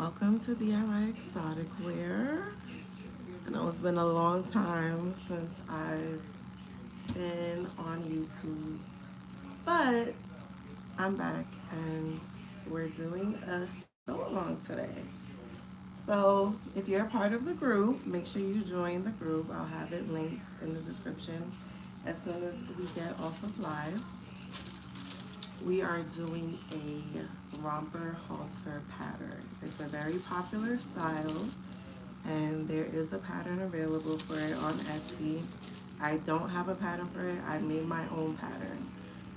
Welcome to DIY Exotic Wear. I know it's been a long time since I've been on YouTube, but I'm back and we're doing a sew along today. So if you're a part of the group, make sure you join the group. I'll have it linked in the description as soon as we get off of live. We are doing a romper halter pattern. It's a very popular style and there is a pattern available for it on Etsy. I don't have a pattern for it. I made my own pattern.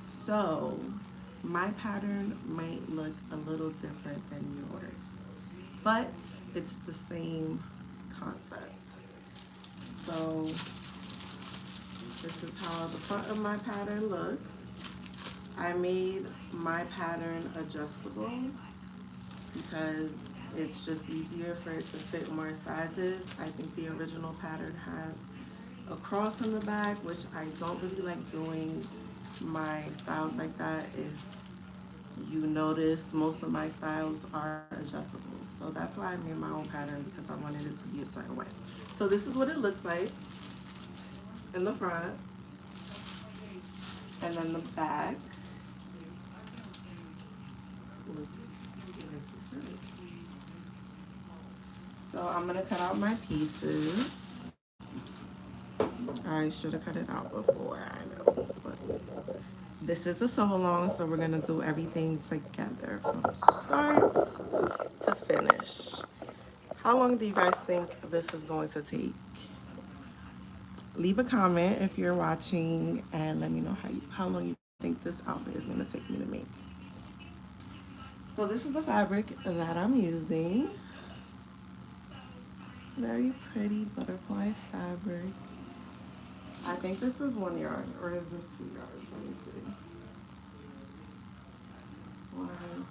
So my pattern might look a little different than yours, but it's the same concept. So this is how the front of my pattern looks. I made my pattern adjustable because it's just easier for it to fit more sizes. I think the original pattern has a cross in the back, which I don't really like doing my styles like that. If you notice, most of my styles are adjustable. So that's why I made my own pattern, because I wanted it to be a certain way. So this is what it looks like in the front, and then the back looks like this. So I'm gonna cut out my pieces. I should have cut it out before, I know, but this is a sew along, so we're gonna do everything together from start to finish. How long do you guys think this is going to take? Leave a comment if you're watching and let me know how long you think this outfit is gonna take me to make. So this is the fabric that I'm using. Very pretty butterfly fabric. I think this is 1 yard, or is this 2 yards? Let me see. One.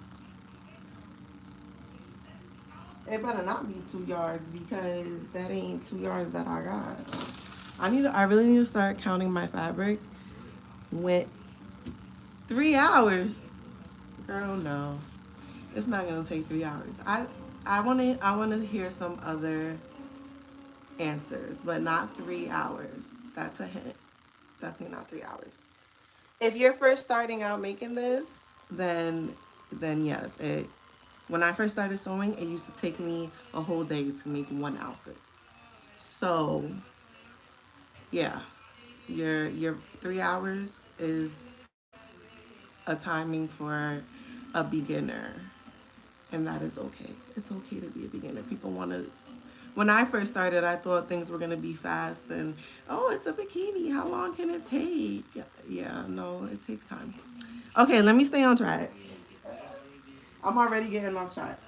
It better not be 2 yards because that ain't 2 yards that I got. I really need to start counting my fabric. Went 3 hours. Girl, no. It's not gonna take 3 hours. I wanna hear some other answers, but not 3 hours. That's a hint. Definitely not 3 hours. If you're first starting out making this, then yes. When I first started sewing, it used to take me a whole day to make one outfit. So yeah, your 3 hours is a timing for a beginner, and that is okay. It's okay to be a beginner. People want to. When I first started, I thought things were gonna be fast and, oh, it's a bikini. How long can it take? Yeah, no, it takes time. Okay, let me stay on track. I'm already getting off track.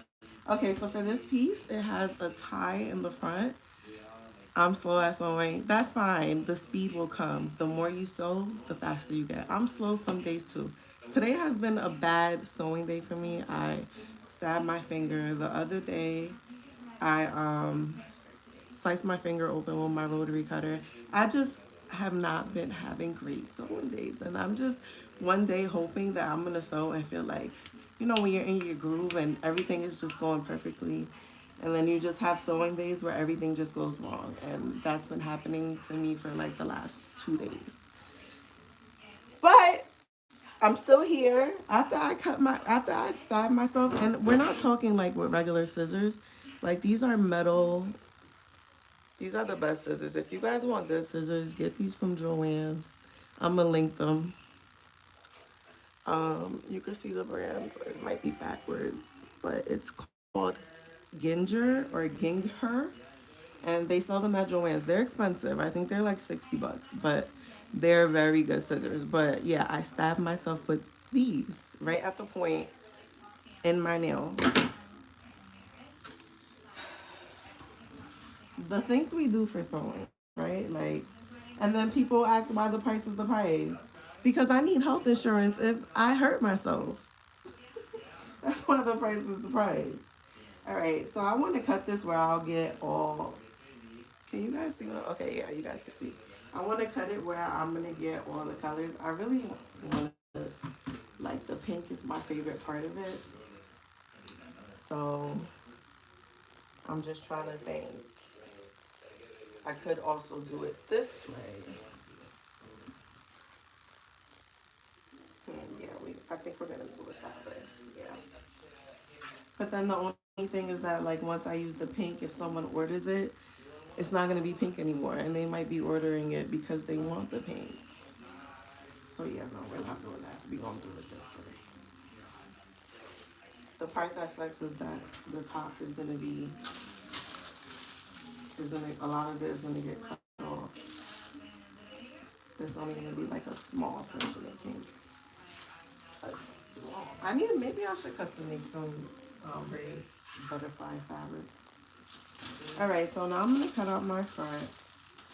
Okay, so for this piece, it has a tie in the front. I'm slow at sewing. That's fine. The speed will come. The more you sew, the faster you get. I'm slow some days too. Today has been a bad sewing day for me. I stabbed my finger. The other day, I sliced my finger open with my rotary cutter. I just have not been having great sewing days. And I'm just one day hoping that I'm going to sew and feel like, you know, when you're in your groove and everything is just going perfectly. And then you just have sewing days where everything just goes wrong. And that's been happening to me for like the last 2 days. But I'm still here. After I stabbed myself, and we're not talking like with regular scissors. Like these are metal. These are the best scissors. If you guys want good scissors, get these from Joann's. I'm gonna link them. You can see the brand. It might be backwards, but it's called Ginger or Ginger, and they sell them at Joann's. They're expensive. I think they're like $60, but they're very good scissors. But yeah, I stabbed myself with these right at the point in my nail. The things we do for sewing, right? Like, and then people ask why the price is the price. Because I need health insurance if I hurt myself. That's why the price is the price. All right, so I want to cut this where I'll get all. Can you guys see? Okay, yeah, you guys can see. I want to cut it where I'm gonna get all the colors. I really want to, like, the pink is my favorite part of it. So I'm just trying to think. I could also do it this way. Yeah, I think we're gonna do it that way. Yeah. But then the only thing is that like once I use the pink, if someone orders it, it's not gonna be pink anymore, and they might be ordering it because they want the pink. So yeah, no, we're not doing that. We're gonna do it this way. The part that sucks is that the top is gonna be a lot of it is gonna get cut off. There's only gonna be like a small section of pink. I need to, maybe I should custom make some braid butterfly fabric. All right, so now I'm gonna cut out my front.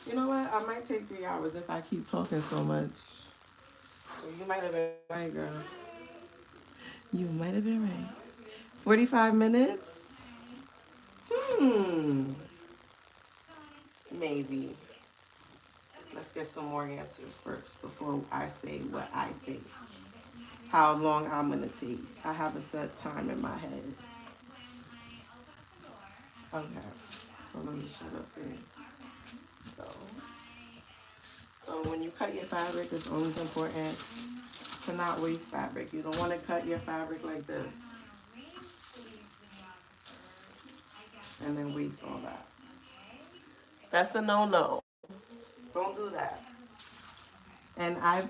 You know what? I might take 3 hours if I keep talking so much. So you might have been right, girl. You might have been right. 45 minutes? Maybe. Let's get some more answers first before I say what I think. How long I'm gonna take. I have a set time in my head. Okay. So let me shut up here. So when you cut your fabric, it's always important to not waste fabric. You don't want to cut your fabric like this and then waste all that. That's a no-no. Don't do that. And I've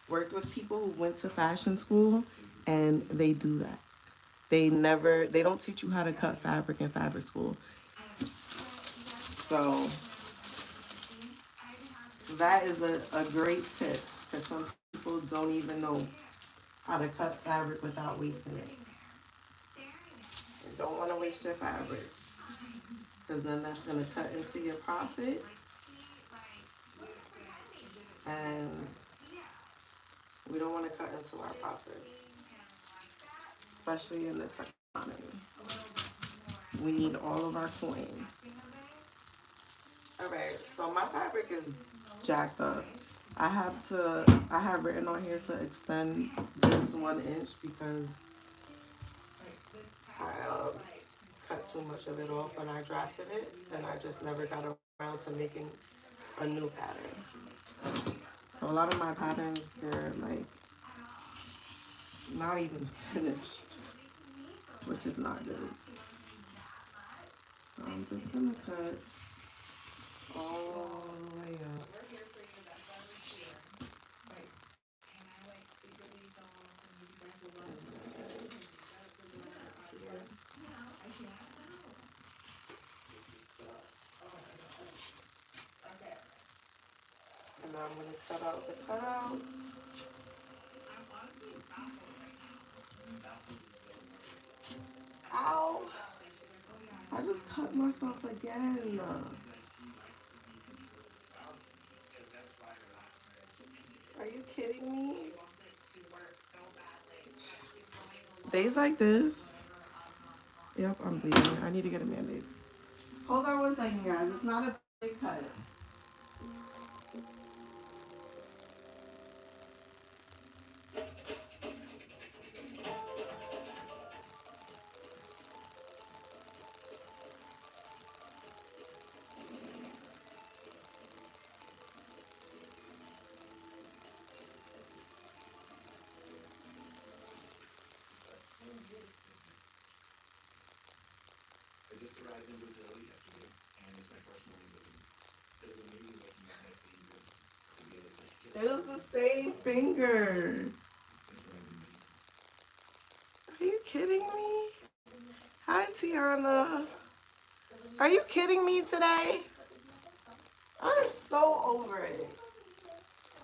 worked with people who went to fashion school and they do that. They don't teach you how to cut fabric in fabric school. So that is a great tip because some people don't even know how to cut fabric without wasting it. You don't want to waste your fabric because then that's going to cut into your profit. And we don't want to cut into our profits, especially in this economy. We need all of our coins. All right, so my fabric is jacked up. I have written on here to extend this 1 inch because I cut too much of it off when I drafted it, and I just never got around to making a new pattern. So a lot of my patterns, they're like not even finished, which is not good. So I'm just gonna cut all the way up. And now I'm gonna cut out the cutouts. Ow! I just cut myself again. Are you kidding me? Days like this. Yep, I'm bleeding. I need to get a Band-Aid. Hold on 1 second, guys. It's not a big cut. It was the same finger. Are you kidding me? Hi, Tiana. Are you kidding me today? I'm so over it.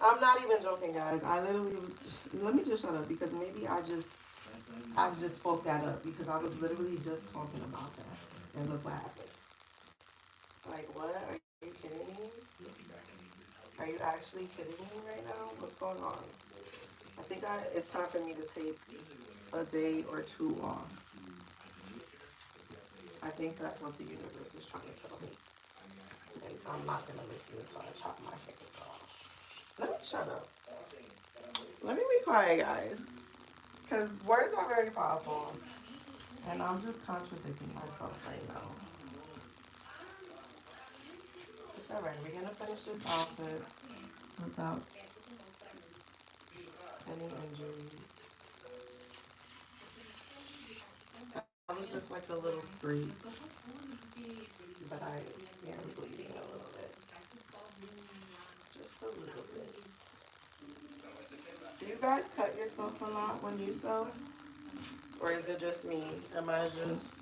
I'm not even joking, guys. I literally let me just shut up because maybe I just spoke that up because I was literally just talking about that. And look what happened. Like, what? Are you kidding me? Are you actually kidding me right now? What's going on? I think it's time for me to take a day or 2 off. I think that's what the universe is trying to tell me. And I'm not going to listen until I chop my fingers off. Let me shut up. Let me be quiet, guys. Because words are very powerful. And I'm just contradicting myself right now. It's alright, we're gonna finish this outfit without any injuries. I was just like a little scrape, but I am bleeding a little bit. Just a little bit. Do you guys cut yourself a lot when you sew? Or is it just me? Am I just...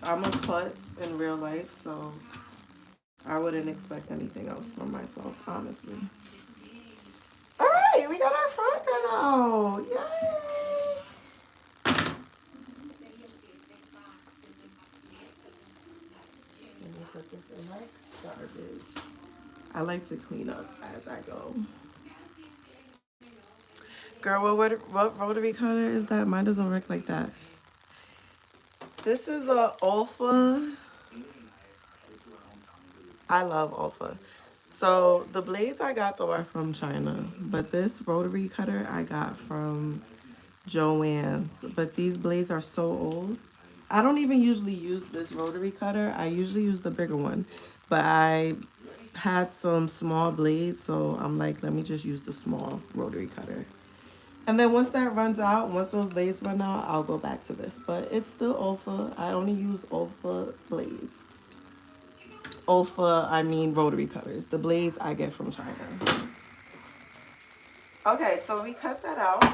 I'm a klutz in real life, so I wouldn't expect anything else from myself, honestly. Alright, we got our front cut out. Yay! Let me put this in my garbage. I like to clean up as I go. Girl, what rotary cutter is that? Mine doesn't work like that. This is a Olfa. I love Olfa. So the blades I got though are from China, but this rotary cutter I got from Joann's. But these blades are so old. I don't even usually use this rotary cutter. I usually use the bigger one, but I had some small blades, so I'm like, let me just use the small rotary cutter. And then once that runs out, once those blades run out, I'll go back to this. But it's still Olfa. I only use Olfa blades. Olfa, I mean rotary cutters. The blades I get from China. Okay, so we cut that out.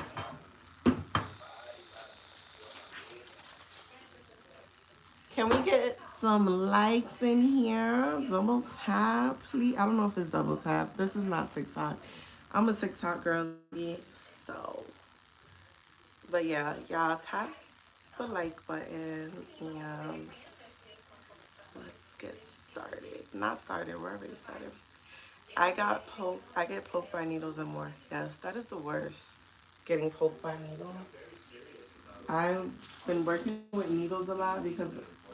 Can we get some likes in here? Double tap, please. I don't know if it's double tap. This is not TikTok. I'm a TikTok girly, so. But yeah, y'all tap the like button and let's get started. Not started, we're already started. I get poked by needles and more. Yes, that is the worst. Getting poked by needles. I've been working with needles a lot because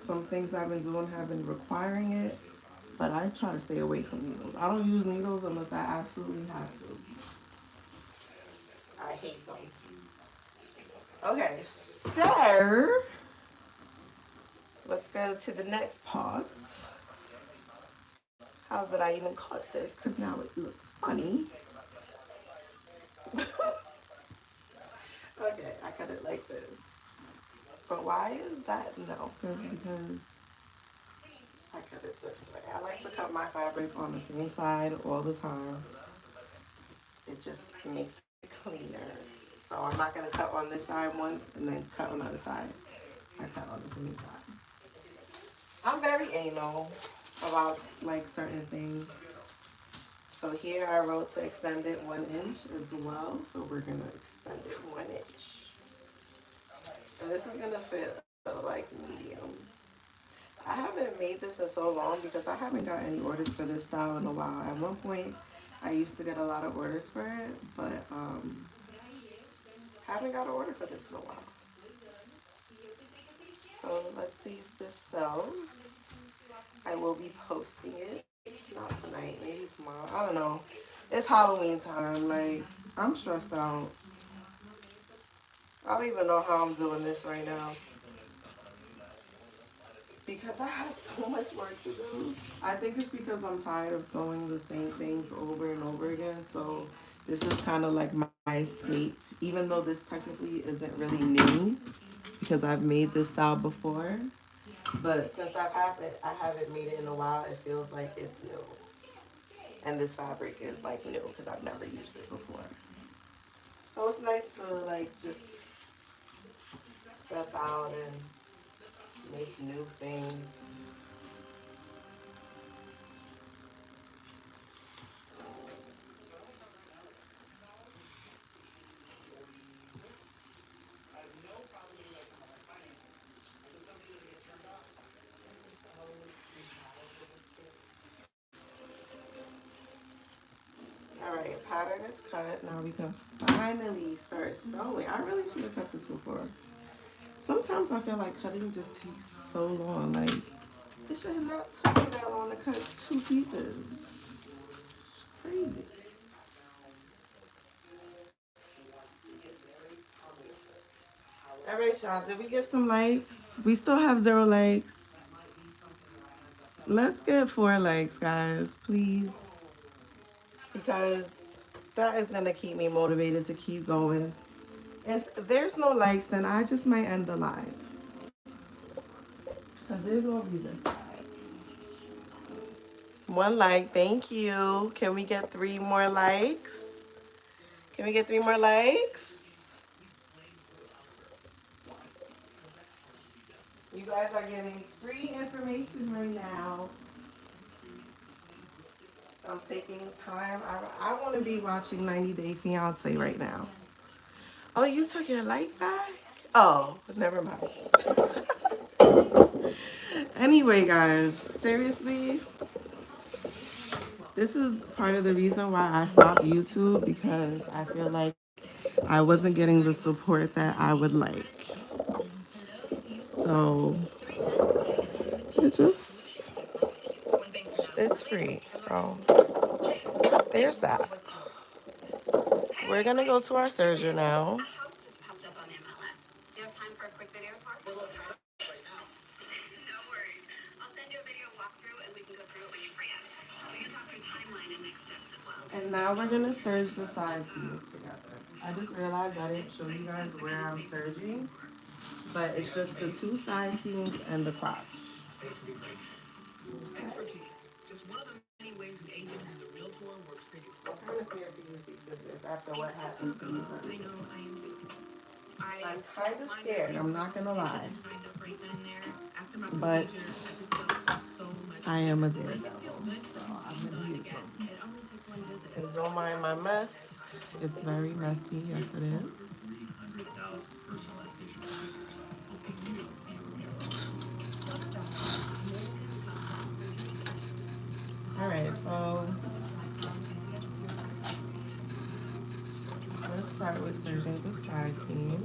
some things I've been doing have been requiring it, but I try to stay away from needles. I don't use needles unless I absolutely have to. I hate them. Okay, so let's go to the next part. How did I even cut this? Because now it looks funny. Okay, I cut it like this. But why is that? No, because I cut it this way. I like to cut my fabric on the same side all the time. It just makes it cleaner. So I'm not going to cut on this side once and then cut on the other side. I cut on the same side. I'm very anal about like certain things. So here I wrote to extend it 1 inch as well. So we're going to extend it 1 inch. And this is going to fit like medium. I haven't made this in so long because I haven't got any orders for this style in a while. At one point, I used to get a lot of orders for it, but haven't got an order for this in a while. So let's see if this sells. I will be posting it. Not tonight, maybe tomorrow. I don't know. It's Halloween time. Like, I'm stressed out. I don't even know how I'm doing this right now. Because I have so much work to do. I think it's because I'm tired of sewing the same things over and over again. So this is kind of like my escape. Even though this technically isn't really new. Because I've made this style before. But since I haven't made it in a while, it feels like it's new. And this fabric is like new because I've never used it before. So it's nice to like just step out and make new things. Alright, pattern is cut. Now we can finally start sewing. I really should have cut this before. Sometimes I feel like cutting just takes so long. Like, it should not take me that long to cut 2 pieces. It's crazy. All right, y'all. Did we get some likes? We still have 0 likes. Let's get 4 likes, guys, please. Because that is going to keep me motivated to keep going. If there's no likes, then I just might end the live. Because there's no reason. 1 like. Thank you. Can we get 3 more likes? Can we get 3 more likes? You guys are getting free information right now. I'm taking time. I want to be watching 90 Day Fiance right now. Oh, you took your like back? Oh, never mind. Anyway, guys, seriously, this is part of the reason why I stopped YouTube, because I feel like I wasn't getting the support that I would like. So it's free. So there's that. We're gonna go to our Serging now. And now we're gonna serge the side seams together. I just realized I didn't show you guys where I'm serging, but it's just the 2 side seams and the crotch. Expertise. Just one of the many ways an agent who's a realtor works for you. I'm kind of scared to use these scissors after what happened to me. I'm kind of scared, I'm not gonna lie. But I am a daredevil, so I'm gonna use them. And don't mind my mess. It's very messy, yes it is. Alright, so let's start with serging the side seam.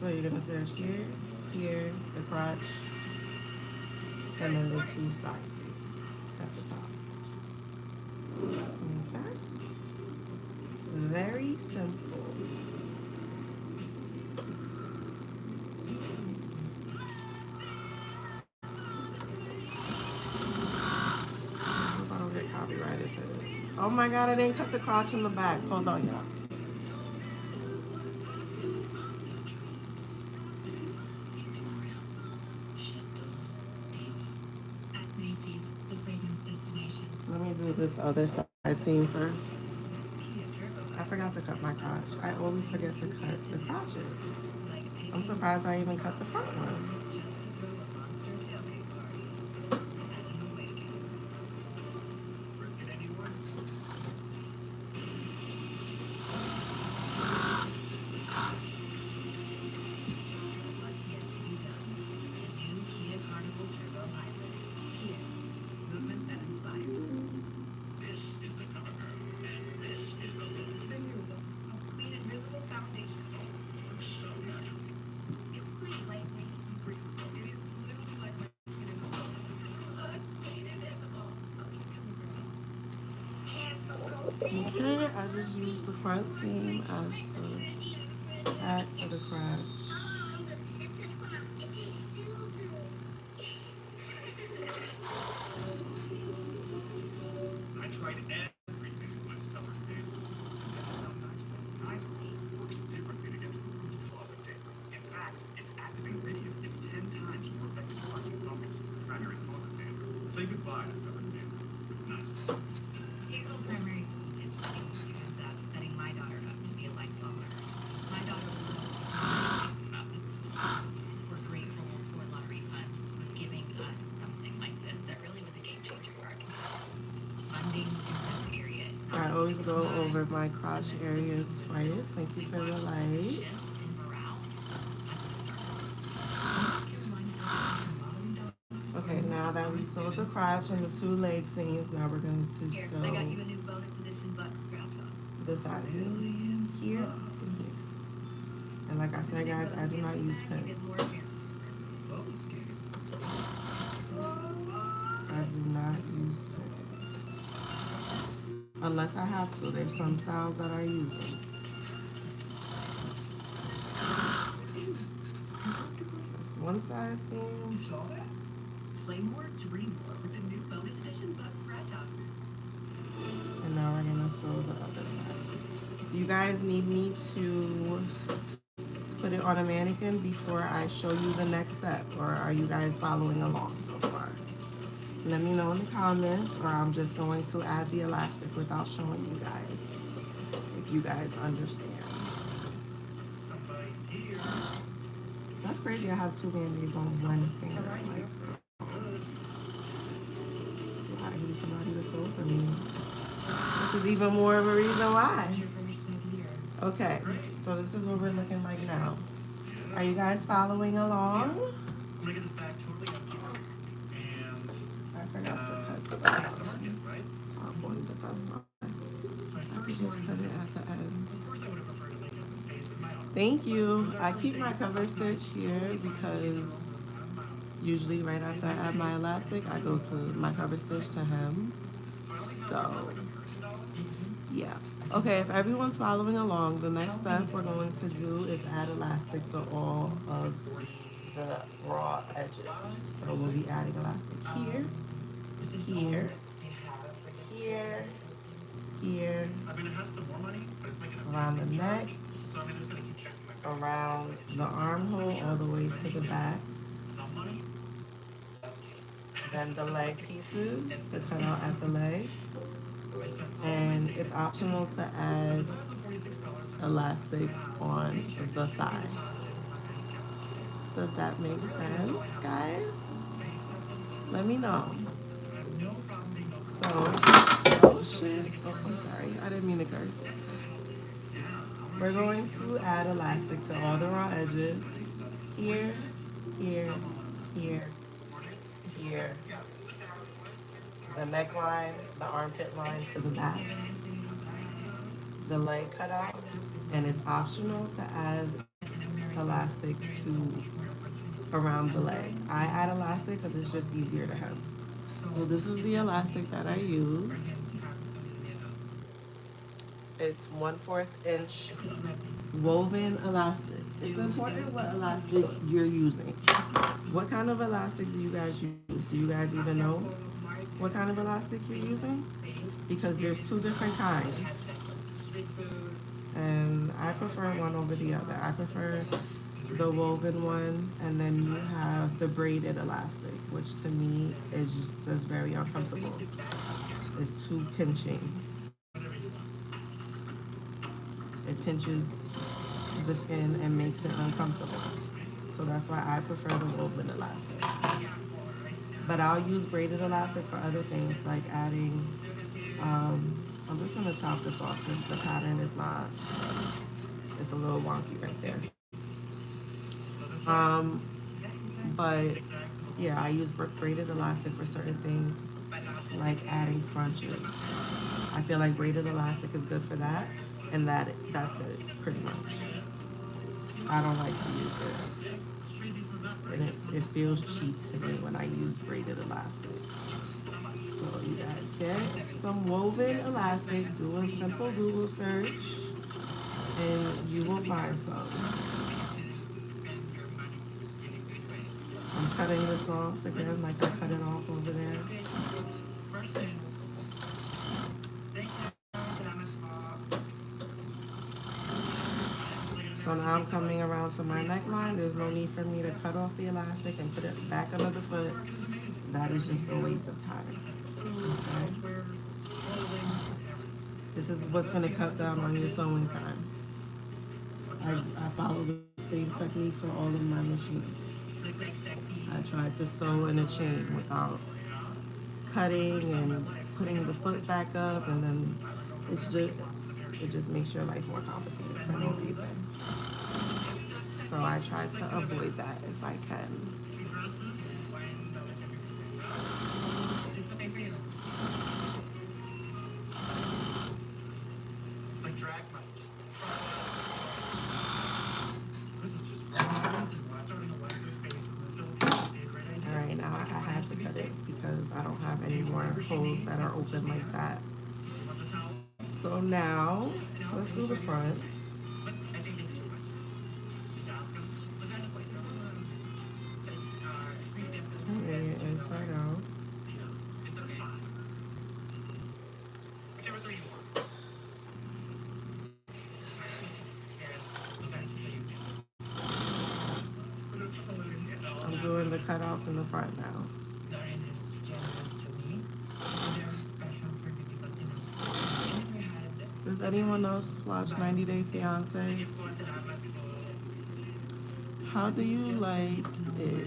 So you're gonna serge here, here, the crotch, and then the 2 side seams at the top. Okay. Very simple. I hope I don't get copyrighted for this. Oh my god, I didn't cut the crotch in the back. Hold on, y'all. Let me do this other side seam first. I forgot to cut my crotch. I always forget to cut the crotches. I'm surprised I even cut the front one. Okay, I just used the front seam as the back for the crotch. Say goodbye to stubborn dander. Nice. Hazel Primary School is setting students up, setting my daughter up to be a lifelong learner. My daughter loves things about this school. We're grateful for lottery funds for giving us something like this that really was a game changer for our community. Funding in this area. I always go over my crotch area twice. Thank you for the light. Okay, now that we sewed the crotch crotch and the 2 leg seams. Now we're going to Here, sew I got you a new bonus edition butt scratch on. the side seams here and here. And like I said, guys, I do not use pins. I do not use pins. Unless I have to. There's some styles that I use them. This one side seam. You saw that? Play more, dream more with the new bonus edition butt scratch-offs. And now we're gonna sew the other side. Do you guys need me to put it on a mannequin before I show you the next step, or are you guys following along so far? Let me know in the comments, or I'm just going to add the elastic without showing you guys, if you guys understand. That's crazy, I have 2 band-aids on one finger. Like, I need somebody to sew for me. This is even more of a reason why. Okay, so this is what we're looking like now. Are you guys following along? Look at this back, totally empty. And I forgot to cut the top one, but that's fine. I could just cut it at the end. of course I would have preferred to make it face with my own. Thank you. I keep my cover stitch here because usually right after I add my elastic, I go to my cover stitch to hem. So, yeah. Okay, if everyone's following along, the next step we're going to do is add elastic to all of the raw edges. So we'll be adding elastic here, here, here, here, I mean, I have some more money, but it's like an around the neck, so I mean, I'm just gonna keep checking my around the armhole, all the way to the back. some money. Then the leg pieces, the cutout at the leg. And it's optional to add elastic on the thigh. Does that make sense, guys? Let me know. So, oh shit. Oh, I'm sorry. I didn't mean to curse. We're going to add elastic to all the raw edges. Here, here, here, here. The neckline, the armpit line to the back, the leg cutout, and it's optional to add elastic to around the leg. I add elastic because it's just easier to hem. So this is the elastic that I use. It's 1/4 inch woven elastic. It's important what elastic you're using. What kind of elastic do you guys use? Do you guys even know what kind of elastic you're using? Because there's 2 different kinds. And I prefer one over the other. I prefer the woven one, and then you have the braided elastic, which to me is just very uncomfortable. It's too pinching. It pinches the skin and makes it uncomfortable. So that's why I prefer the woven elastic. But I'll use braided elastic for other things, like adding, I'm just gonna chop this off because the pattern is not, it's a little wonky right there. But yeah, I use braided elastic for certain things, like adding scrunches. I feel like braided elastic is good for that, and that's it, pretty much. I don't like to use it. And it feels cheap to me when I use braided elastic. So you guys get some woven elastic, do a simple Google search, and you will find some. I'm cutting this off again like I cut it off over there. So now I'm coming around to my neckline. There's no need for me to cut off the elastic and put it back under the foot. That is just a waste of time. Okay? This is what's going to cut down on your sewing time. I follow the same technique for all of my machines. I try to sew in a chain without cutting and putting the foot back up, and then it just makes your life more complicated for no reason. So I try to avoid that if I can. more holes that are open like that. So now, let's do the fronts. Turning it inside out. I'm doing the cutouts in the front now. Does anyone else watch 90 Day Fiancé? How do you like it?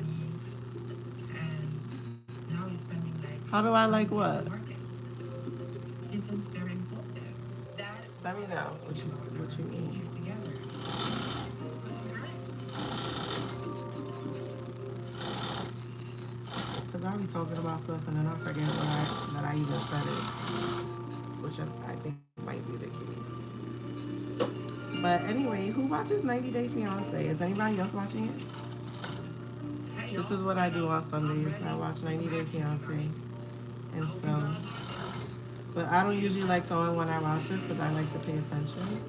How do I like what? Let me know what you mean. Because I'll be talking about stuff and then I forget that I even said it, which I think might be the case. But anyway, who watches 90 Day Fiancé? Is anybody else watching it? This is what I do on Sundays. I watch 90 Day Fiancé and sew. But I don't usually like sewing when I watch this because I like to pay attention.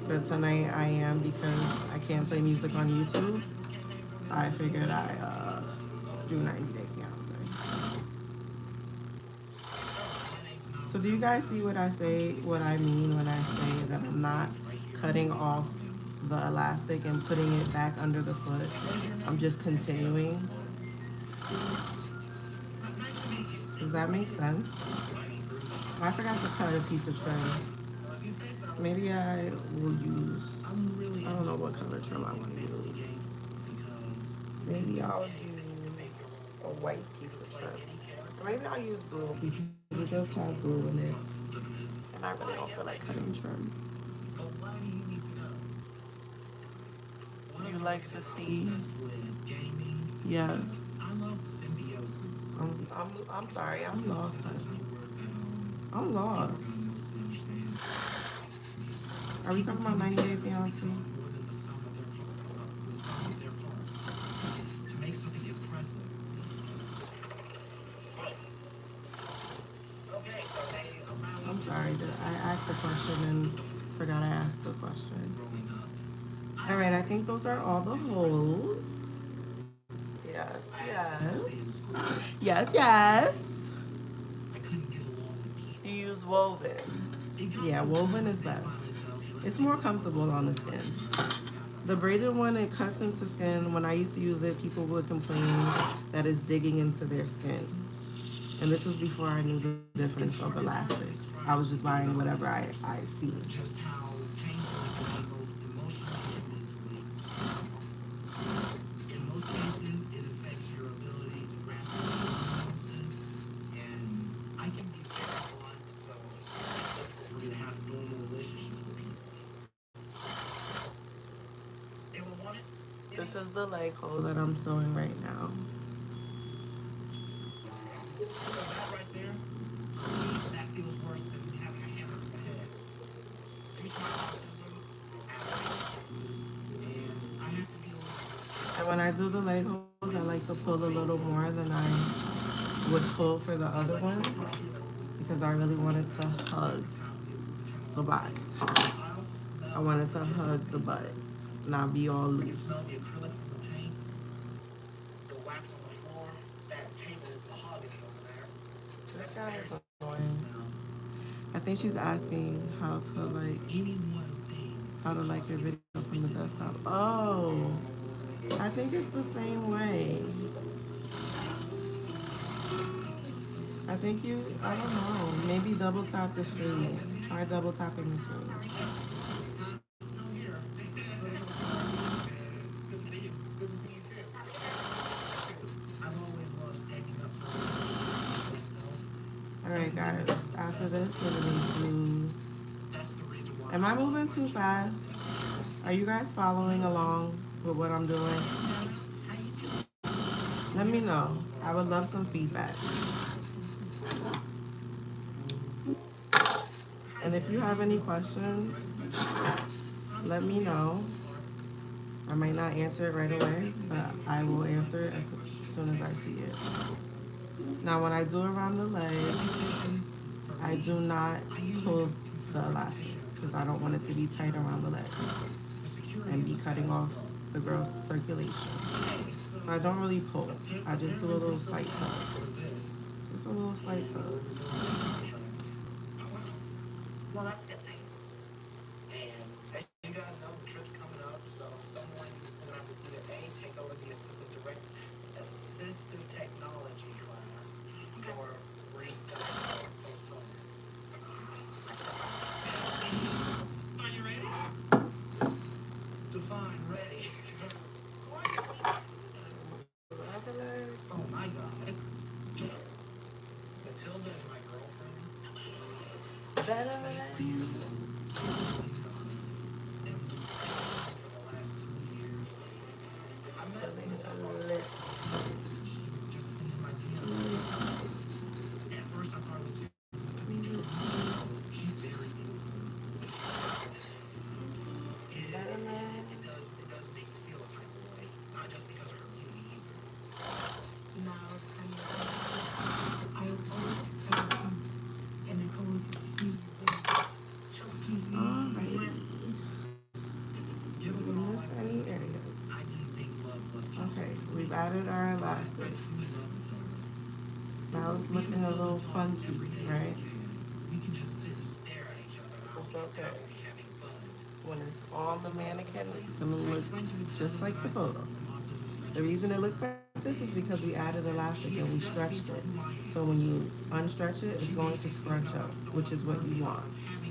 But tonight I am because I can't play music on YouTube. So I figured I do 90 Day Fiancé. So do you guys see what I mean when I say that I'm not cutting off the elastic and putting it back under the foot? I'm just continuing. Does that make sense? I forgot to cut a piece of trim. Maybe I will use, I don't know what color trim I want to use. Maybe I'll use a white piece of trim. Or maybe I'll use blue because it does have blue in it. And I really don't feel like cutting trim. You like to see? Yes. I'm sorry, I'm lost. I'm lost. Are we talking about 90 Day Fiancé? I'm sorry, I asked a question and forgot I asked the question. Alright, I think those are all the holes. Yes, yes. Yes, yes. You use woven. Yeah, woven is best. It's more comfortable on the skin. The braided one, it cuts into skin. When I used to use it, people would complain that it's digging into their skin. And this was before I knew the difference of elastics. I was just buying whatever I see. This is the leg hole that I'm sewing right now. And when I do the leg holes, I like to pull a little more than I would pull for the other ones because I really wanted to hug the body. I wanted to hug the butt, not be all loose. This guy is annoying. I think she's asking how to like your video from the desktop. Oh, I think it's the same way. I think I don't know, maybe double tap the screen. Try double tapping the screen. Alright guys, after this we're going to... Am I moving too fast? Are you guys following along with what I'm doing? Let me know. I would love some feedback. And if you have any questions, let me know. I might not answer it right away, but I will answer it as soon as I see it. Now, when I do around the leg, I do not pull the elastic because I don't want it to be tight around the leg and be cutting off the girl's circulation. So I don't really pull. I just do a little slight tug. Just a little slight tug. Well, that's a good thing. And as you guys know, the trip's coming up, so someone will have to either A, take over the assistive technology class, or we're just gonna postpone it. So are you ready? Define ready. Oh my god. Matilda is my girlfriend. Better. For the last 2 years. I met Matilda. She just sent my DM. At first I thought it was too good to be true. She's very beautiful. It does make me feel a type of way. Not just because of her beauty either. Now, I always felt and I told you Alrighty. Did we miss any areas? I didn't think love was possible. Okay, we've added our elastic. I truly love Matilda. Now it's looking a little funky, right? We can just sit and stare at each other. It's okay. Having fun. When it's on the mannequin, it's gonna look just like the photo. The reason it looks like this is because we added elastic and we stretched it. So when you unstretch it, it's going to scrunch up, which is what you want.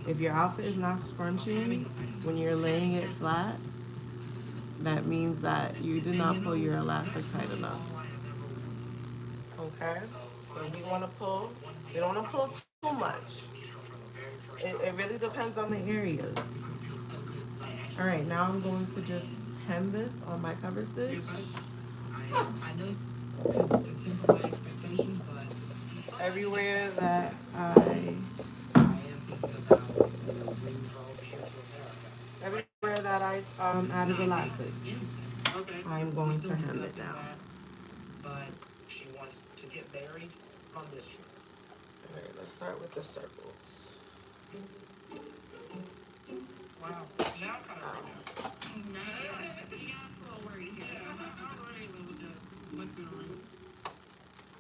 If your outfit is not scrunching when you're laying it flat, that means that you did not pull your elastic tight enough. Okay? So we want to pull. We don't want to pull too much. It really depends on the areas. All right, now I'm going to just hem this on my cover stitch. I know to temper my expectations, but Everywhere that I am thinking about bringing her over here to America. everywhere that I added elastic, Okay. I'm going to hem it down. But she wants to get married on this trip. All right, let's start with the circles. Wow. Now I'm kind of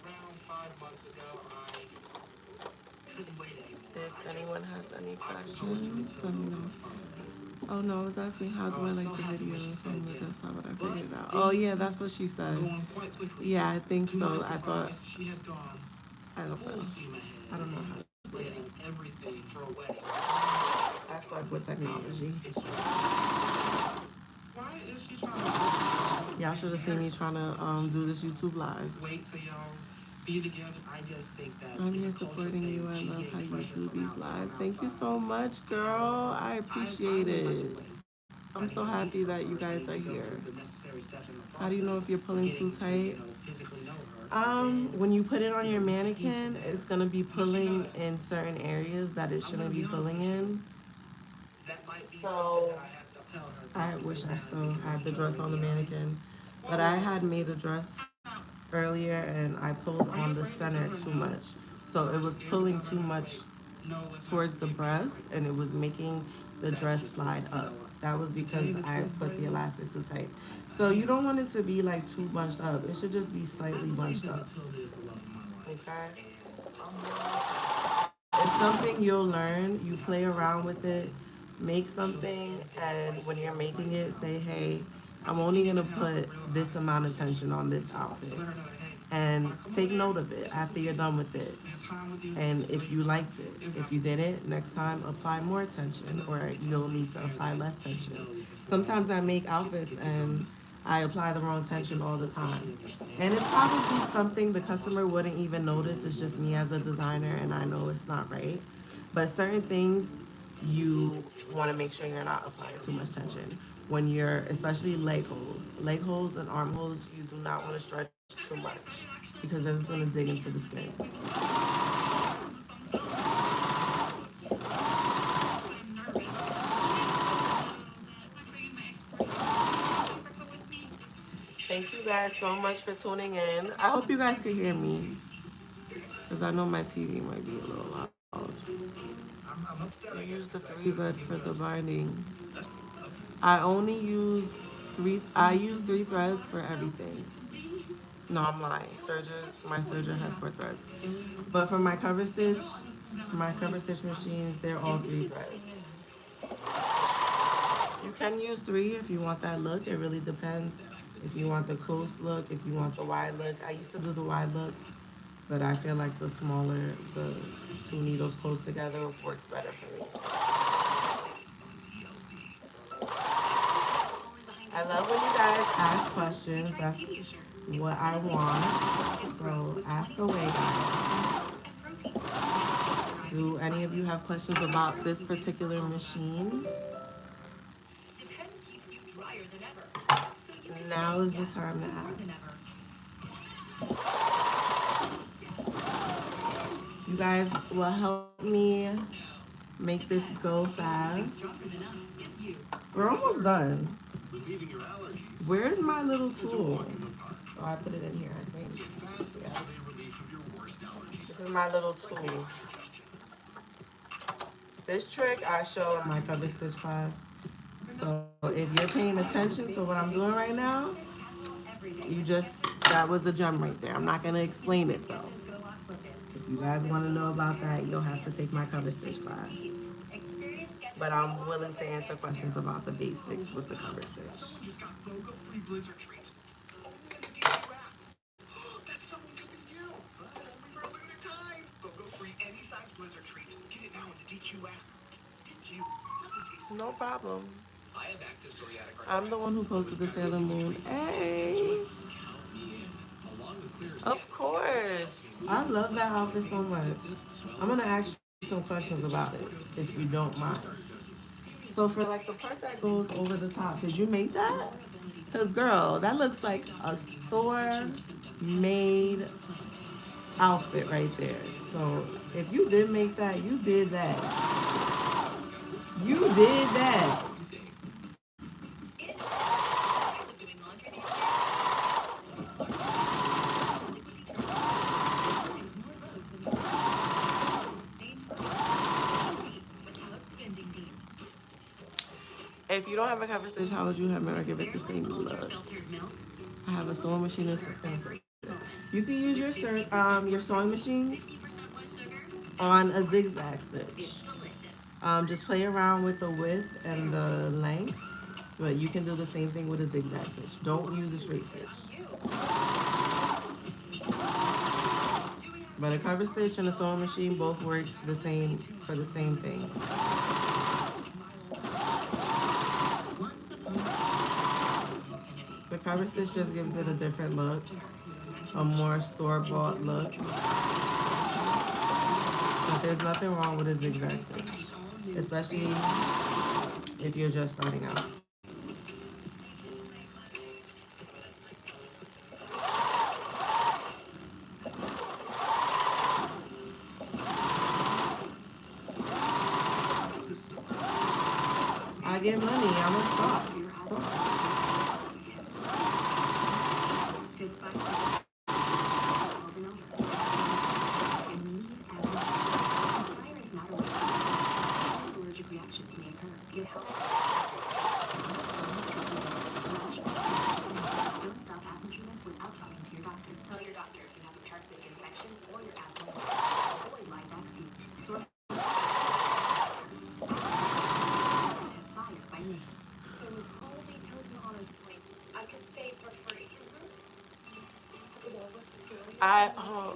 Around 5 months ago, I couldn't wait anymore. If anyone has any questions, let me know. Oh no, I was asking how do I like the video from the desktop, but I figured it out. Oh yeah, that's what she said. Going quite quickly. Yeah, I think so. I thought, She has gone I don't full know. steam ahead. I don't know how to do Planning that. everything for a wedding. I suck with technology. Why is she trying to Y'all should have seen me trying to do this YouTube live. wait till y'all be together? I just think that I'm it's here a culture supporting thing. you. I She's love getting how you pressure do from these outside. lives. Thank you so much, girl. I appreciate it. I'm so happy that you guys are here. How do you know if you're pulling too tight? When you put it on your mannequin, it's gonna be pulling in certain areas that it shouldn't be pulling in. So I wish I still had the dress on the mannequin, but I had made a dress earlier and I pulled on the center too much. So it was pulling too much towards the breast and it was making the dress slide up. That was because I put the elastic too tight. So you don't want it to be like too bunched up. It should just be slightly bunched up. Okay? It's something you'll learn. You play around with it. Make something, and when you're making it, say, hey, I'm only gonna put this amount of tension on this outfit. And take note of it after you're done with it. And if you liked it, if you didn't, next time apply more tension, or you'll need to apply less tension. Sometimes I make outfits and I apply the wrong tension all the time. And it's probably something the customer wouldn't even notice. It's just me as a designer and I know it's not right. But certain things, you want to make sure you're not applying too much tension. When you're, especially leg holes and armholes, you do not want to stretch too much because then it's going to dig into the skin. guys so much for tuning in. I hope you guys could hear me, because I know my TV might be a little loud. I'm upset. You use the 3 bed for the binding. I only use I use 3 threads for everything. No, I'm lying. My serger has 4 threads. But for my cover stitch machines, they're all 3 threads. You can use 3 if you want that look. It really depends. If you want the close look, if you want the wide look. I used to do the wide look, but I feel like the 2 needles close together works better for me. I love when you guys ask questions. That's what I want. So ask away, guys. Do any of you have questions about this particular machine? Now is the time to ask. You guys will help me make this go fast. We're almost done. Where's my little tool? Oh, I put it in here, I think. Yeah. This is my little tool. This trick I show in my cover stitch class. So if you're paying attention to what I'm doing right now, that was a gem right there. I'm not gonna explain it though. If you guys wanna know about that, you'll have to take my cover stitch class. But I'm willing to answer questions about the basics with the cover stitch. Someone just got BOGO free blizzard treats. That someone could be you, but only for a limited time. BOGO free any size blizzard treats. Get it now in the DQ app. DQ. No problem. I have active psoriatic arthritis. I'm the one who posted the Sailor Moon. Hey! Of course. I love that outfit so much. I'm gonna ask you some questions about it, if you don't mind. So for like the part that goes over the top, did you make that? Cause girl, that looks like a store-made outfit right there. So if you did make that, you did that. You did that. If you don't have a cover stitch, how would you have me or give it the same look? I have a sewing machine and a serger. You can use your sewing machine on a zigzag stitch. Just play around with the width and the length, but you can do the same thing with a zigzag stitch. Don't use a straight stitch. But a cover stitch and a sewing machine both work the same for the same things. The cover stitch just gives it a different look, a more store-bought look. But there's nothing wrong with a zigzag stitch, especially if you're just starting out. I get money, I'm gonna stop.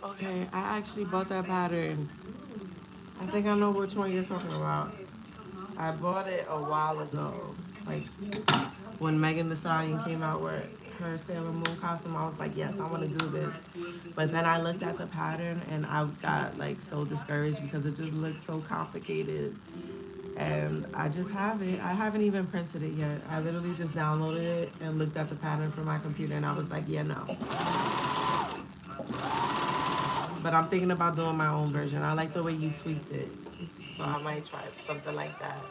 Okay. I actually bought that pattern. I think I know which one you're talking about. I bought it a while ago. Like when Megan Thee Stallion came out with her Sailor Moon costume, I was like, yes, I want to do this. But then I looked at the pattern and I got like so discouraged because it just looked so complicated. And I just have it. I haven't even printed it yet. I literally just downloaded it and looked at the pattern from my computer and I was like, yeah, no. But I'm thinking about doing my own version. I like the way you tweaked it. So I might try something like that.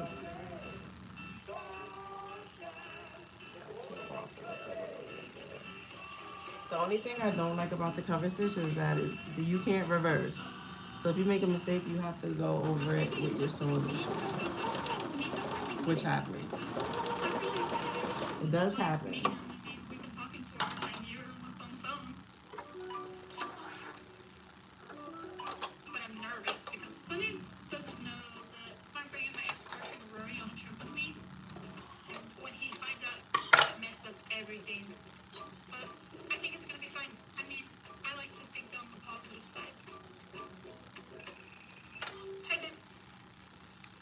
this. The only thing I don't like about the cover stitch is that you can't reverse. So if you make a mistake, you have to go over it with your sewing machine, which happens. It does happen. We've been talking for over 9 years, almost on the phone. But I'm nervous because Sunny doesn't know that I'm bringing my ex-boyfriend Rory on a trip with me. And when he finds out, it messed up everything. But I think it's gonna be fine. I mean, I like to think on the positive side. Hey, babe.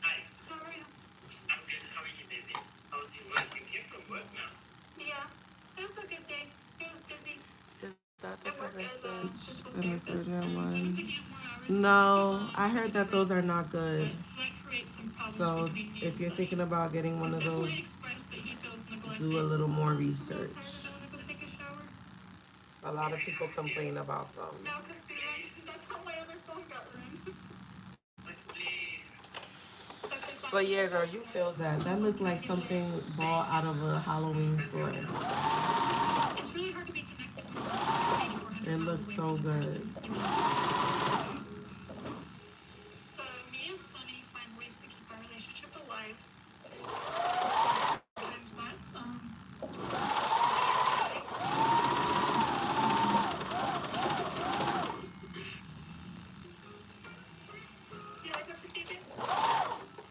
Hi, How are you? I'm good. How are you, baby? How's your work? You came from work now. Yeah, it was a good day. It was busy. Is that the I work cover as a stitch physical and the therapist, Serging and one? I've been picking up more hours. No, I heard that those are not good. But that creates some problems So between me if and you're Sunny. thinking about getting one of those, Definitely expressed that he feels neglected. do a little more I'm a little research. tired and I wanna go take a shower. A lot of people complain about them. No, because that's how my other phone got ruined. But please. Okay, fine. But yeah, girl, you killed that. That looked like something bought out of a Halloween store. It's really hard to be connected when you're 8,400 It miles looks away so from the good. person you love. So me and Sunny find ways to keep our relationship alive. Sometimes that's you like what you did?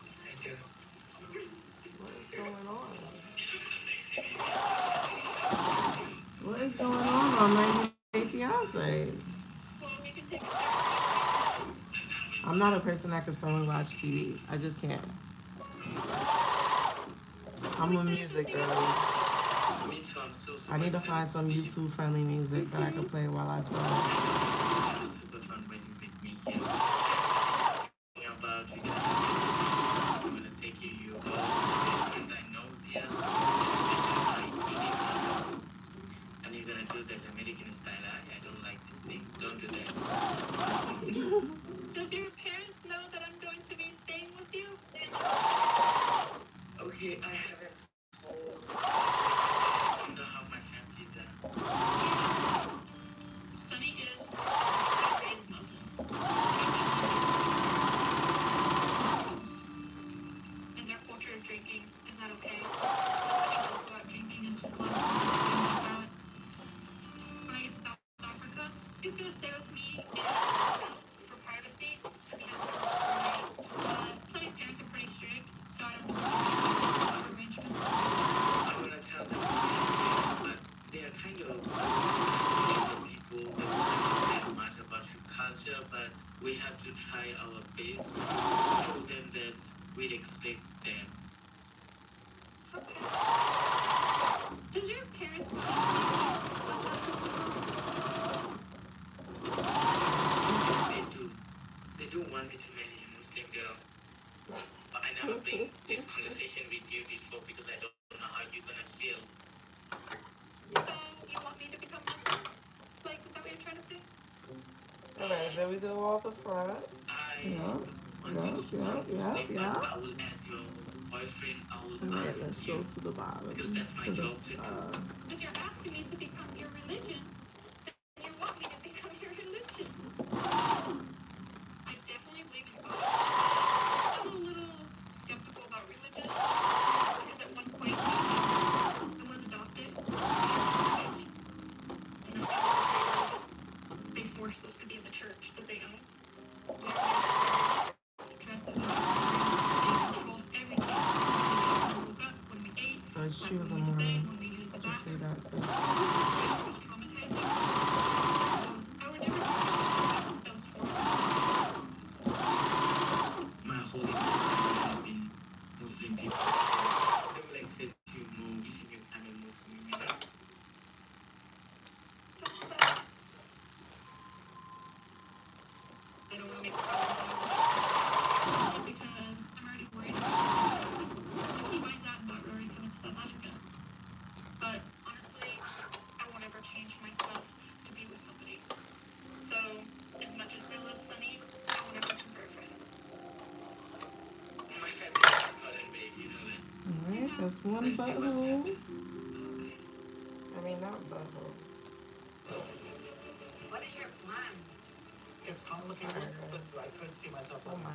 I do. What is going on? What is going on my fiance? Well, we can take it. I'm not a person that can sew and watch TV. I just can't. I'm a music girl. Me too, I'm so super I need to excited find some to see you. YouTube friendly music that I can play while I sew. Super fun when you meet me here. Talking about you guys. I'm gonna take you all and I know here. And you're gonna do that American style. I don't like these things. Don't do that. Does your parents know that I'm going to be staying with you? Okay, I haven't told. I don't know how my family does. Sunny is raised Muslim. In their culture, drinking is not okay. Sunny does go out drinking into clubs and things like that. When I get to South Africa, he's gonna stay with me in a hotel for privacy because he has no roommate. Sunny's parents are pretty strict, so I don't know what arrangement. I'm gonna tell them, but they are kind of people that don't understand much about your culture, but we have to try our best to show them that we respect them. Okay. Does your parents They do want me to marry a Muslim girl. But I never been this conversation with you before because I don't know how you're gonna feel. So you want me to become Muslim? Like, is that what you're trying to say? Alright, then we do all the front. I Yup, want yup, you to yup, become yup, Muslim, yup. but I will ask your boyfriend, I will Alright, ask let's you. go to the bottom. Because that's my To the, job to do. If you're asking me to become your religion, then you want me to become your religion. I definitely believe in God. I'm a little skeptical about religion because at one point I was adopted. And they forced us to be in the church that they own. Dresses and they controlled everything. When we woke up, when we ate, she was a when we went to bed, Mormon. when we used the Just say bathroom. that. So. It was traumatizing. I would never that was forced. My whole life have been Muslim people. They will accept you more if you become a Muslim, you know? Just I don't want to make problems anymore because I'm already worried about if he finds out about Rory coming to South Africa. But honestly, one butthole. I mean, not butthole. What is your plan? It's complicated, but I could see myself Oh on my.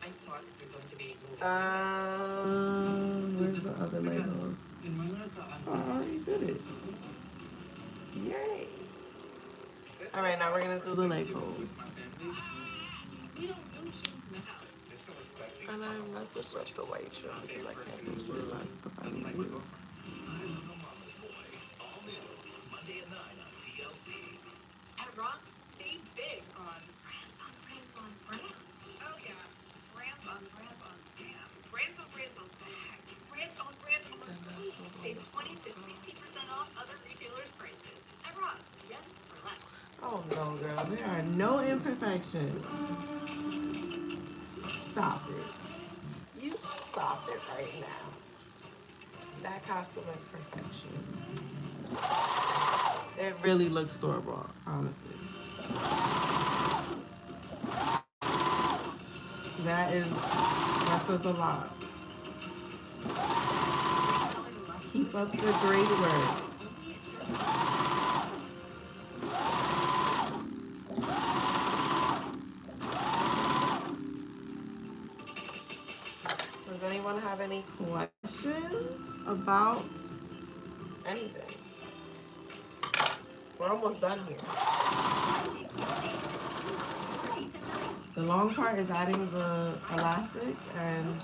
I thought you're going to be moving. Where's the other Lego? In America, Oh, I already did it. Yay. All right, now we're gonna do the Legos. We don't shoes in the house. And I messed up the white trim because I can't see straight lines with the Bible I use. Monday at 9 on TLC. At Ross, save big on brands on brands on brands. Oh yeah, brands on brands on brands. Brands on brands on bags. Brands on brands on food. Save 20 to 60% off other retailers' prices. At Ross, yes for less. Oh no, girl, there are no imperfections. Stop it. You stop it right now. That costume is perfection. It really looks store-bought, honestly. That says a lot. Keep up the great work. Does anyone have any questions about anything? We're almost done here. The long part is adding the elastic and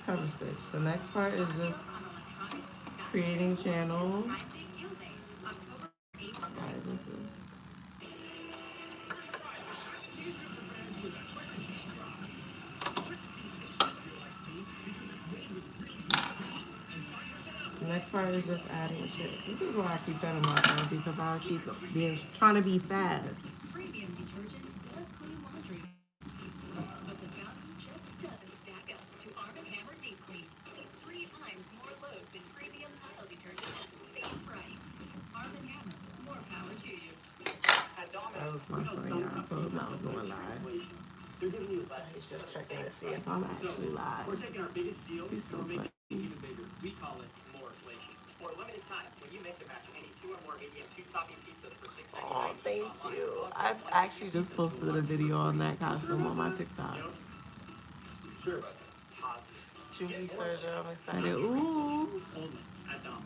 cover stitch. The next part is just creating channels. Why isn't this? The next part is just adding shit. This is why I keep cutting myself, because I keep trying to be fast. Premium detergent does clean laundry, but the value just doesn't stack up to Arm & Hammer Deep Clean. Clean 3 times more loads than premium tile detergent at the same price. Arm & Hammer, more power to you. That was my son, y'all. I told him I was going live. So he's just checking to see if I'm actually live. We're taking our biggest deal He's so and we're making funny. it even bigger. We call it more inflation. For a limited time, when you mix and match any 2 or more medium 2-topping pizzas for $6.99. Oh, thank you. I actually just posted a video on that costume on my TikTok. Sure about that. Judy, Serging, I'm excited. Ooh. Only at Domino's.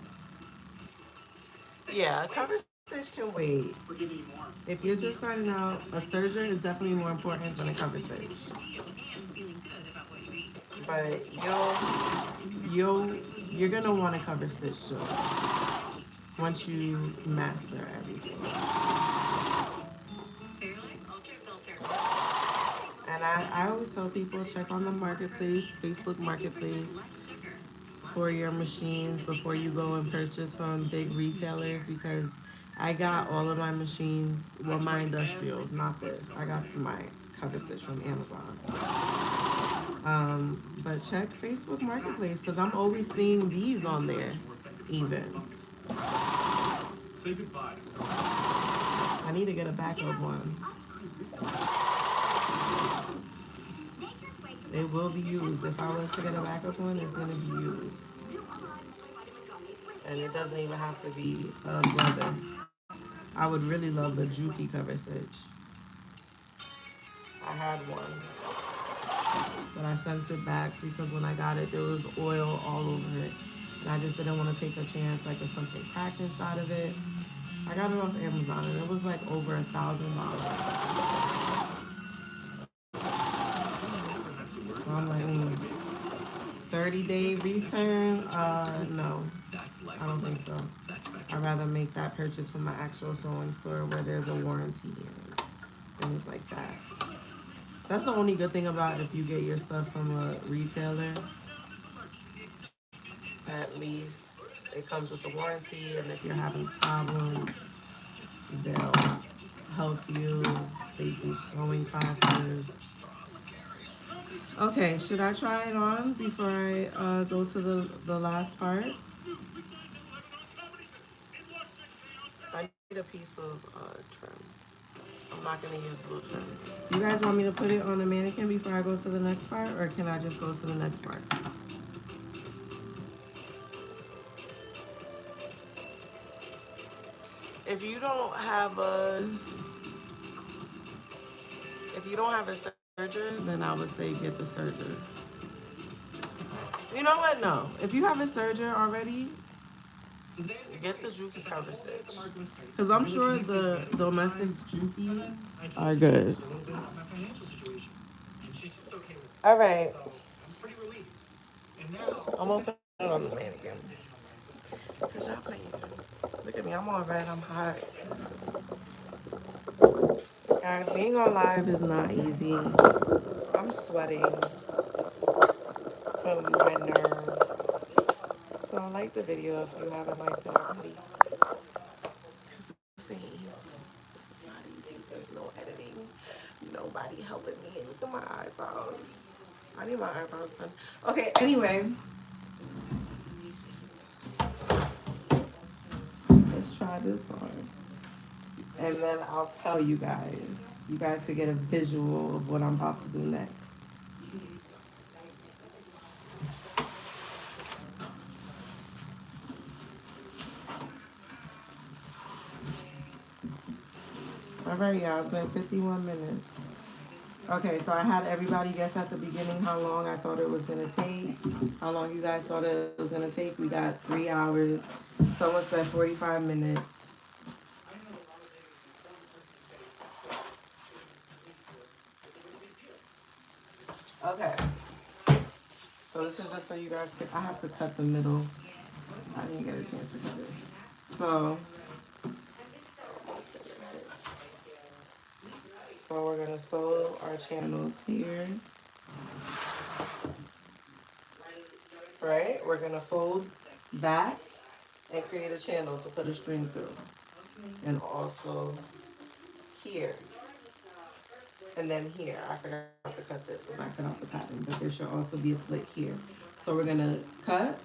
Yeah, a cover stitch can wait. We're giving you more. If you're just starting out, a serger is definitely more important than a cover stitch. But you're gonna want a cover stitch too once you master everything. And I always tell people, check on the marketplace, Facebook Marketplace, for your machines before you go and purchase from big retailers, because I got all of my machines, well, my industrials, not this. I got my cover stitch from Amazon. But check Facebook Marketplace, because I'm always seeing these on there, even. Say goodbye to I need to get a backup one. It will be used. If I was to get a backup one, it's going to be used. And it doesn't even have to be a brother. I would really love the Juki cover stitch. I had one, but I sent it back because when I got it, there was oil all over it. And I just didn't want to take a chance, like if something cracked inside of it. I got it off Amazon and it was like over $1,000. So I'm like, 30-day return? No, I don't think so. I'd rather make that purchase from my actual sewing store where there's a warranty and things like that. That's the only good thing about if you get your stuff from a retailer. At least it comes with a warranty, and if you're having problems, they'll help you. They do sewing classes. Okay, should I try it on before I go to the last part? I need a piece of trim. I'm not going to use blue trim. You guys want me to put it on the mannequin before I go to the next part, or can I just go to the next part? If you don't have a serger, then I would say get the serger. You know what? No. If you have a serger already, get the Juki cover stitch. Because I'm sure the domestic Jukis are good. All right. I'm going to put it on the mannequin. Because y'all playing. Look at me. I'm all red. I'm hot. Guys, being on live is not easy. I'm sweating from my nerves. So like the video if you haven't liked it already. This ain't easy. This is not easy. There's no editing. Nobody helping me. Look at my eyebrows. I need my eyebrows done. Okay, anyway. Let's try this on. And then I'll tell you guys. You guys can get a visual of what I'm about to do next. All right, y'all. It's been 51 minutes. Okay, so I had everybody guess at the beginning how long I thought it was going to take. How long you guys thought it was going to take. We got 3 hours. Someone said 45 minutes. Okay. So this is just so you guys can, I have to cut the middle. I didn't get a chance to cut it. So we're going to sew our channels here. Right? We're going to fold back and create a channel to put a string through. And also here. And then here. I forgot to cut this when I cut out the pattern, but there should also be a split here. So we're going to cut,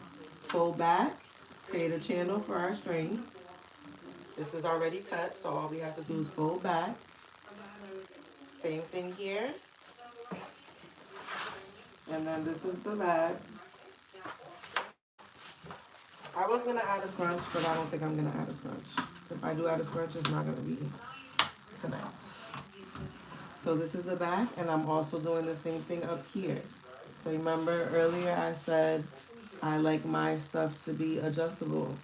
fold back, create a channel for our string. This is already cut, so all we have to do is fold back. Same thing here. And then this is the back. I was going to add a scrunch, but I don't think I'm going to add a scrunch. If I do add a scrunch, it's not going to be tonight. So this is the back, and I'm also doing the same thing up here. So remember earlier I said I like my stuff to be adjustable.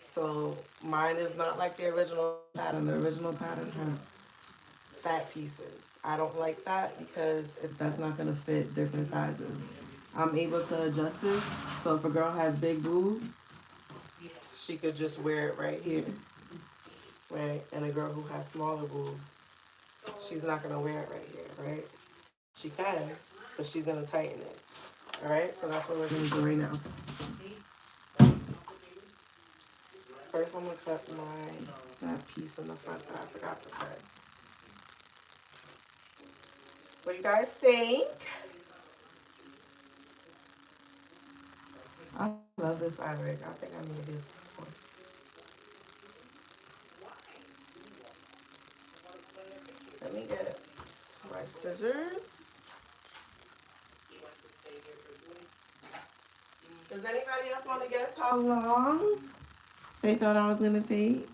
So mine is not like the original pattern. The original pattern has fat pieces. I don't like that because that's not going to fit different sizes. I'm able to adjust this. So if a girl has big boobs, she could just wear it right here. Right? And a girl who has smaller boobs, she's not going to wear it right here, right? She can, but she's going to tighten it. All right? So that's what we're going to do right now. First, I'm going to cut that piece in the front that I forgot to cut. What do you guys think? I love this fabric. I think I need this one. Let me get my scissors. Does anybody else want to guess how long they thought I was going to take?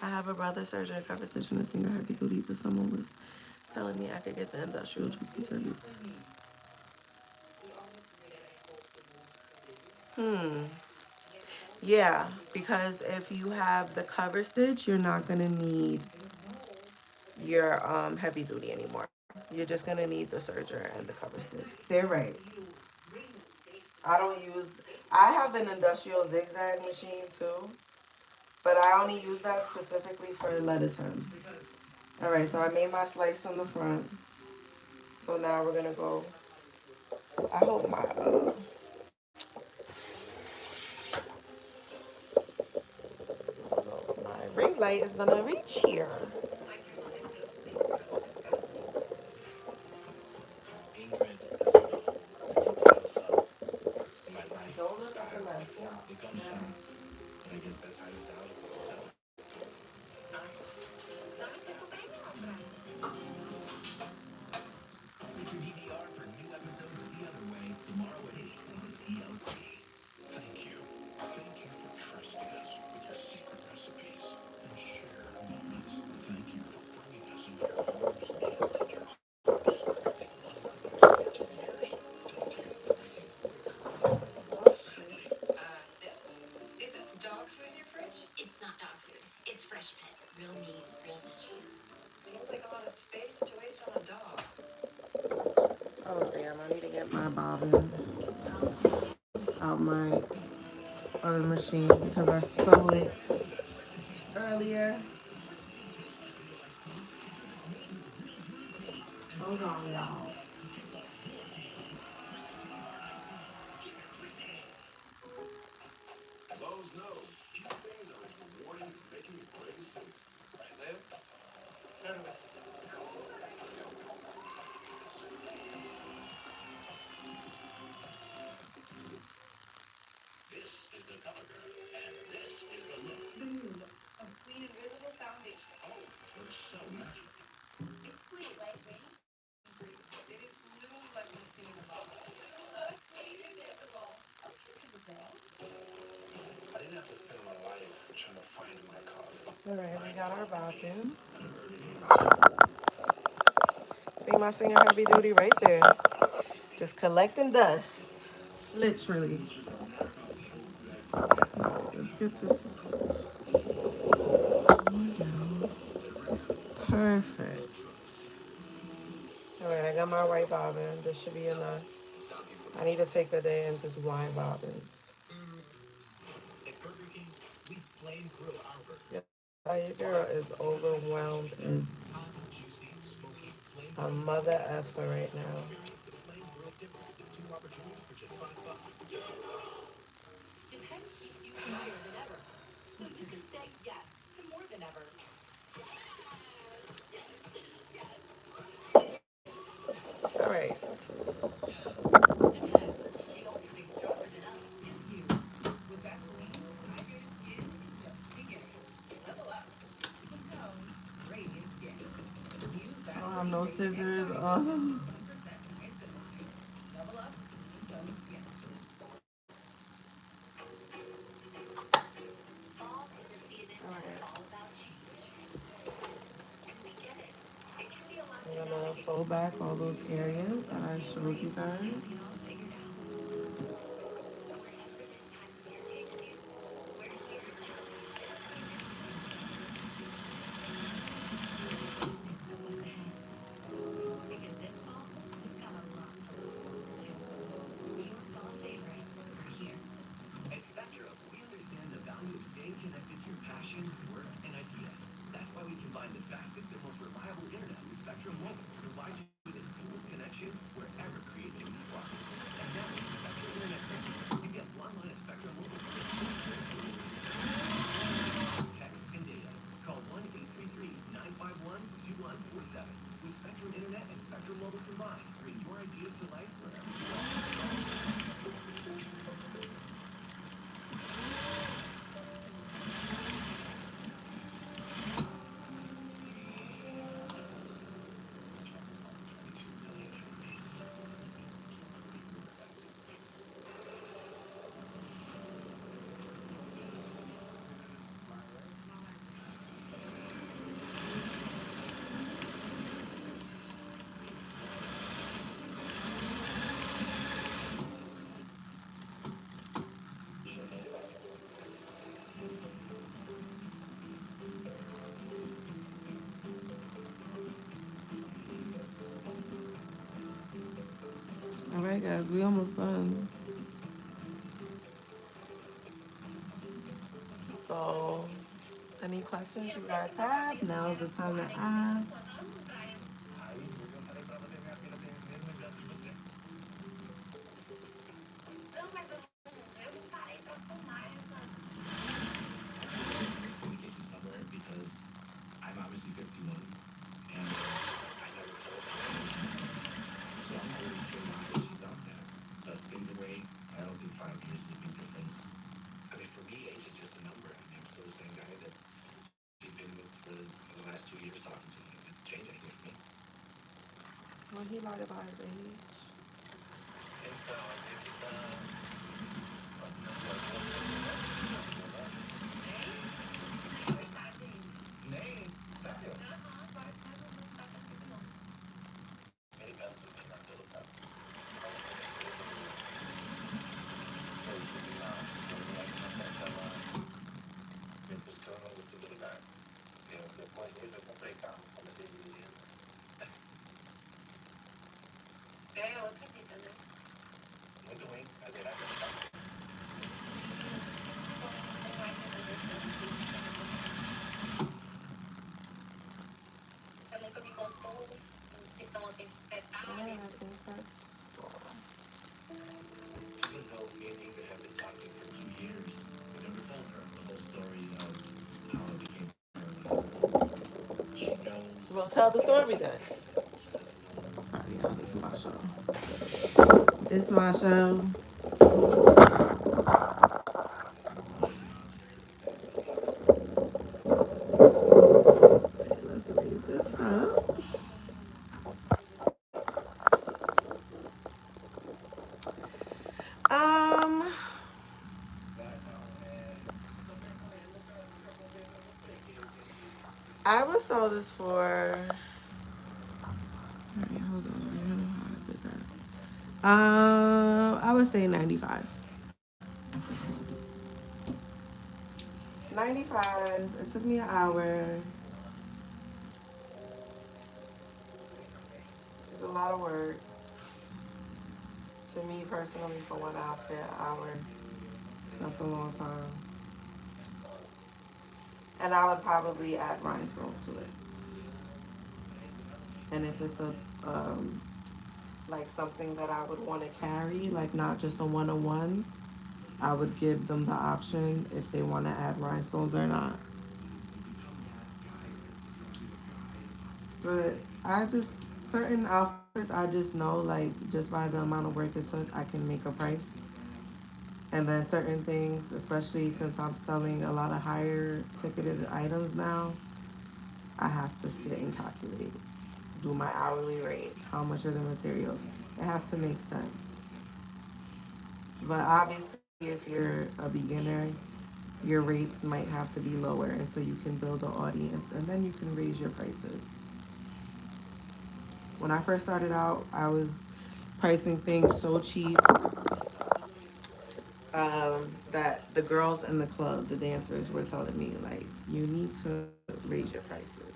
I have a brother, Serging, cover stitch and a single heavy duty, but someone was telling me I could get the industrial Juki service. Yeah, because if you have the cover stitch, you're not going to need your heavy duty anymore. You're just going to need the serger and the cover stitch. They're right. I have an industrial zigzag machine too, but I only use that specifically for lettuce hems. All right, so I made my slice on the front. So now we're going to go, I hope my ring light is going to reach here. Don't look at the mess. Set your DVR for new episodes of The Other Way tomorrow at 8 on TLC. Thank you. Thank you for trusting us with your secret recipe. trash pit. Real neat, real veggies. Seems like a lot of space to waste on a dog. Oh damn, I need to get my bobbin out my other machine because I stole it earlier. Hold on, y'all. Lowe's knows few things are as rewarding as making a great decision. Right, Liv? This is the cover girl, and this is the look. The nude of Clean Invisible Foundation. Oh, you're so natural. It's clean, lightweight, free. It is no less than skin in a bottle. Clean Invisible. Invisible. I didn't have to spend my life trying to find my car. All right, we got our bobbin. See my senior heavy duty right there. Just collecting dust. Literally. Let's get this one down. Perfect. All right, I got my white bobbin. This should be enough. I need to take a day and just wind bobbins. At Burger King, we flame grill our burgers. Yeah, your girl is overwhelmed as Hot, juicy, smoky, flame a mother effer right now. Experience the flame grill difference with 2 opportunities for just $5. Japan keeps you higher than ever. So you can say yes to more than ever. All right. Japan, the only thing stronger than us is you. With Vaseline, hydrated skin is just the beginning. Level up. Deepen tone, radiant skin. New I don't have no Vaseline scissors. Radiant Oh. 1% niacinamide. Level up, deepen tone skin. Fall is the season that's all about change. And we get it. It can be a lot to I'm gonna navigate. fold back all those areas that I showed you guys. Have it all figured out. Wherever this time of year takes you, we're here to help you shift seasons and celebrate what's ahead. Because this fall, we've got a lot to look forward to. Your fall favorites are here. At Spectrum, we understand the value of staying connected to your passions, work, and ideas. That's why we combine the fastest and most reliable internet with Spectrum Mobile to provide you with a seamless connection wherever creativity sparks. And now, with Spectrum Internet Principal, you get one line of Spectrum Mobile for text and data. Call 1-833-951-2147. With Spectrum Internet and Spectrum Mobile combined, bring your ideas to life wherever you are. All right, guys, we almost done. So, any questions you guys have? Now is the time to ask. Communication somewhere because I'm obviously 51 and I never told her. So I'm really sure now that she thought that. But either way, I don't think 5 years is a big difference. I mean, for me, age is just a number. I mean, I'm still the same guy that she's been with for the last 2 years talking to me. It didn't change anything for me. When he lied about his age. Name, Samuel. Just coming over to the back. So tell the story then. Sorry, y'all. This is my show. It's my show. Let's raise this up. Um, I would sell this for. Alright, hold on. I don't know how I did that. I would say 95. 95. It took me an hour. It's a lot of work. To me personally, for one outfit, an hour. That's a long time. And I would probably add rhinestones to it. And if it's a like something that I would want to carry, like not just a one-on-one, I would give them the option if they want to add rhinestones or not. But I just, certain outfits, I just know, like, just by the amount of work it took, I can make a price. And then certain things, especially since I'm selling a lot of higher ticketed items now, I have to sit and calculate. Do my hourly rate, how much are the materials? It has to make sense. But obviously, if you're a beginner, your rates might have to be lower until you can build an audience, and then you can raise your prices. When I first started out, I was pricing things so cheap that the girls in the club, the dancers, were telling me, like, you need to raise your prices.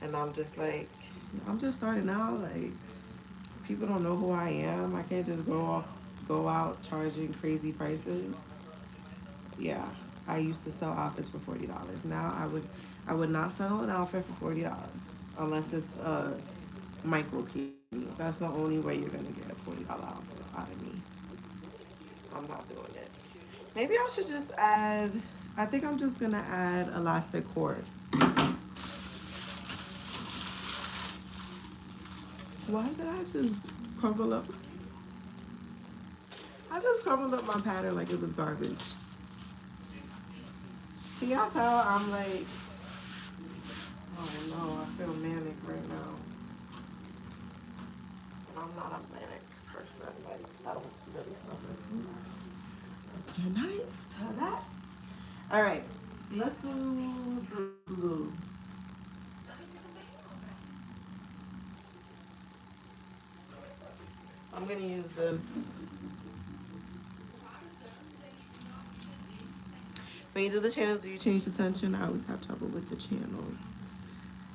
And I'm just like, I'm just starting out. Like, people don't know who I am. I can't just go out charging crazy prices. Yeah, I used to sell outfits for $40. Now I would not sell an outfit for $40 unless it's a micro key. That's the only way you're gonna get a $40 outfit out of me. I'm not doing it. Maybe I should just add. I think I'm just gonna add elastic cord. Why did I just crumble up? I just crumbled up my pattern like it was garbage. Can y'all tell I'm like, oh no, I feel manic right now. I'm not a manic person. Like, I don't really suffer from tonight to that. All right, let's do blue. I'm gonna use this. When you do the channels, do you change the tension? I always have trouble with the channels.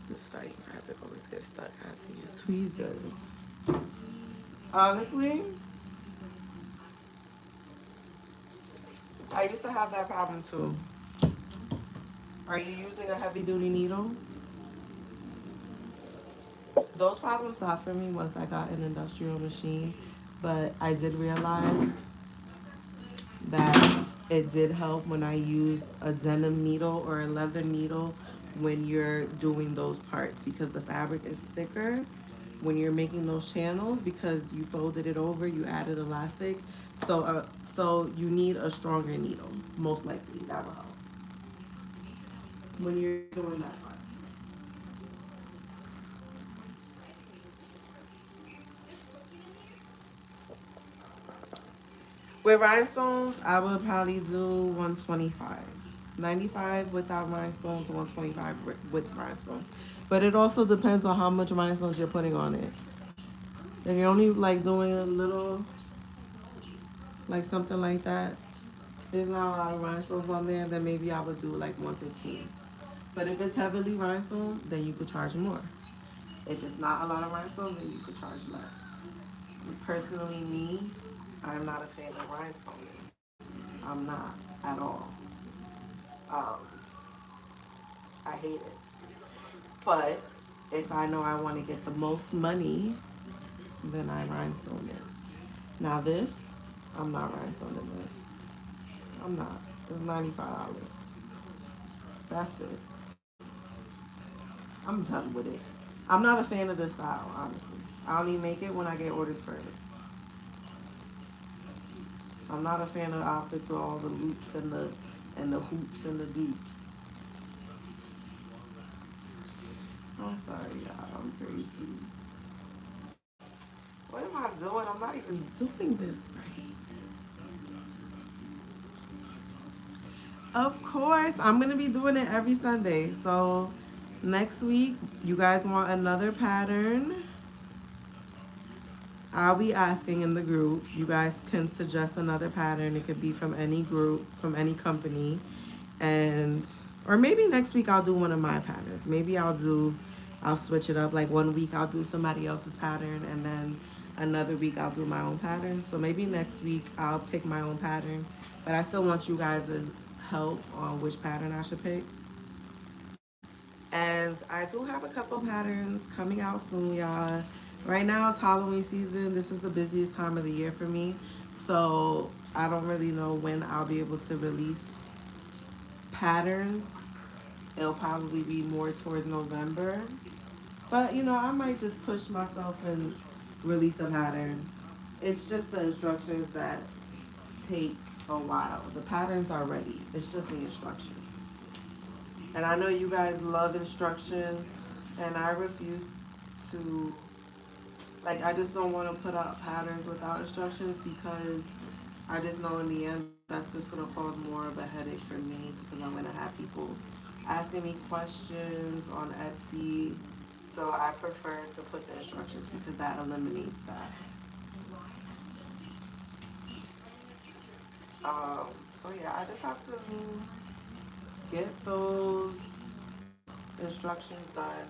The starting fabric always gets stuck. I have to use tweezers. Honestly, I used to have that problem too. Are you using a heavy duty needle? Those problems stopped for me once I got an industrial machine, but I did realize that it did help when I used a denim needle or a leather needle when you're doing those parts, because the fabric is thicker when you're making those channels because you folded it over, you added elastic. So you need a stronger needle, most likely. That will help when you're doing that part. With rhinestones, I would probably do 125. 95 without rhinestones, 125 with rhinestones. But it also depends on how much rhinestones you're putting on it. If you're only like doing a little, like something like that, there's not a lot of rhinestones on there, then maybe I would do like 115. But if it's heavily rhinestone, then you could charge more. If it's not a lot of rhinestones, then you could charge less. Personally, me, I'm not a fan of rhinestones. I'm not at all. Um, I hate it. But if I know I want to get the most money, then I rhinestone it. Now this, I'm not rhinestoning this. I'm not. It's $95. That's it. I'm done with it. I'm not a fan of this style, honestly. I only make it when I get orders for it. I'm not a fan of outfits with all the loops and the hoops and the dupes. I'm sorry, y'all. I'm crazy. What am I doing? I'm not even doing this right. Of course, I'm gonna be doing it every Sunday. So next week, you guys want another pattern? I'll be asking in the group. You guys can suggest another pattern. It could be from any group, from any company. And, or maybe next week I'll do one of my patterns. Maybe I'll switch it up. Like one week I'll do somebody else's pattern and then another week I'll do my own pattern. So maybe next week I'll pick my own pattern. But I still want you guys' help on which pattern I should pick. And I do have a couple patterns coming out soon, y'all. Right now it's Halloween season. This is the busiest time of the year for me. So I don't really know when I'll be able to release patterns. It'll probably be more towards November. But, you know, I might just push myself and release a pattern. It's just the instructions that take a while. The patterns are ready. It's just the instructions. And I know you guys love instructions, and I refuse to, like, I just don't want to put out patterns without instructions because I just know in the end that's just going to cause more of a headache for me because I'm going to have people asking me questions on Etsy. So I prefer to put the instructions because that eliminates that. So yeah, I just have to get those instructions done.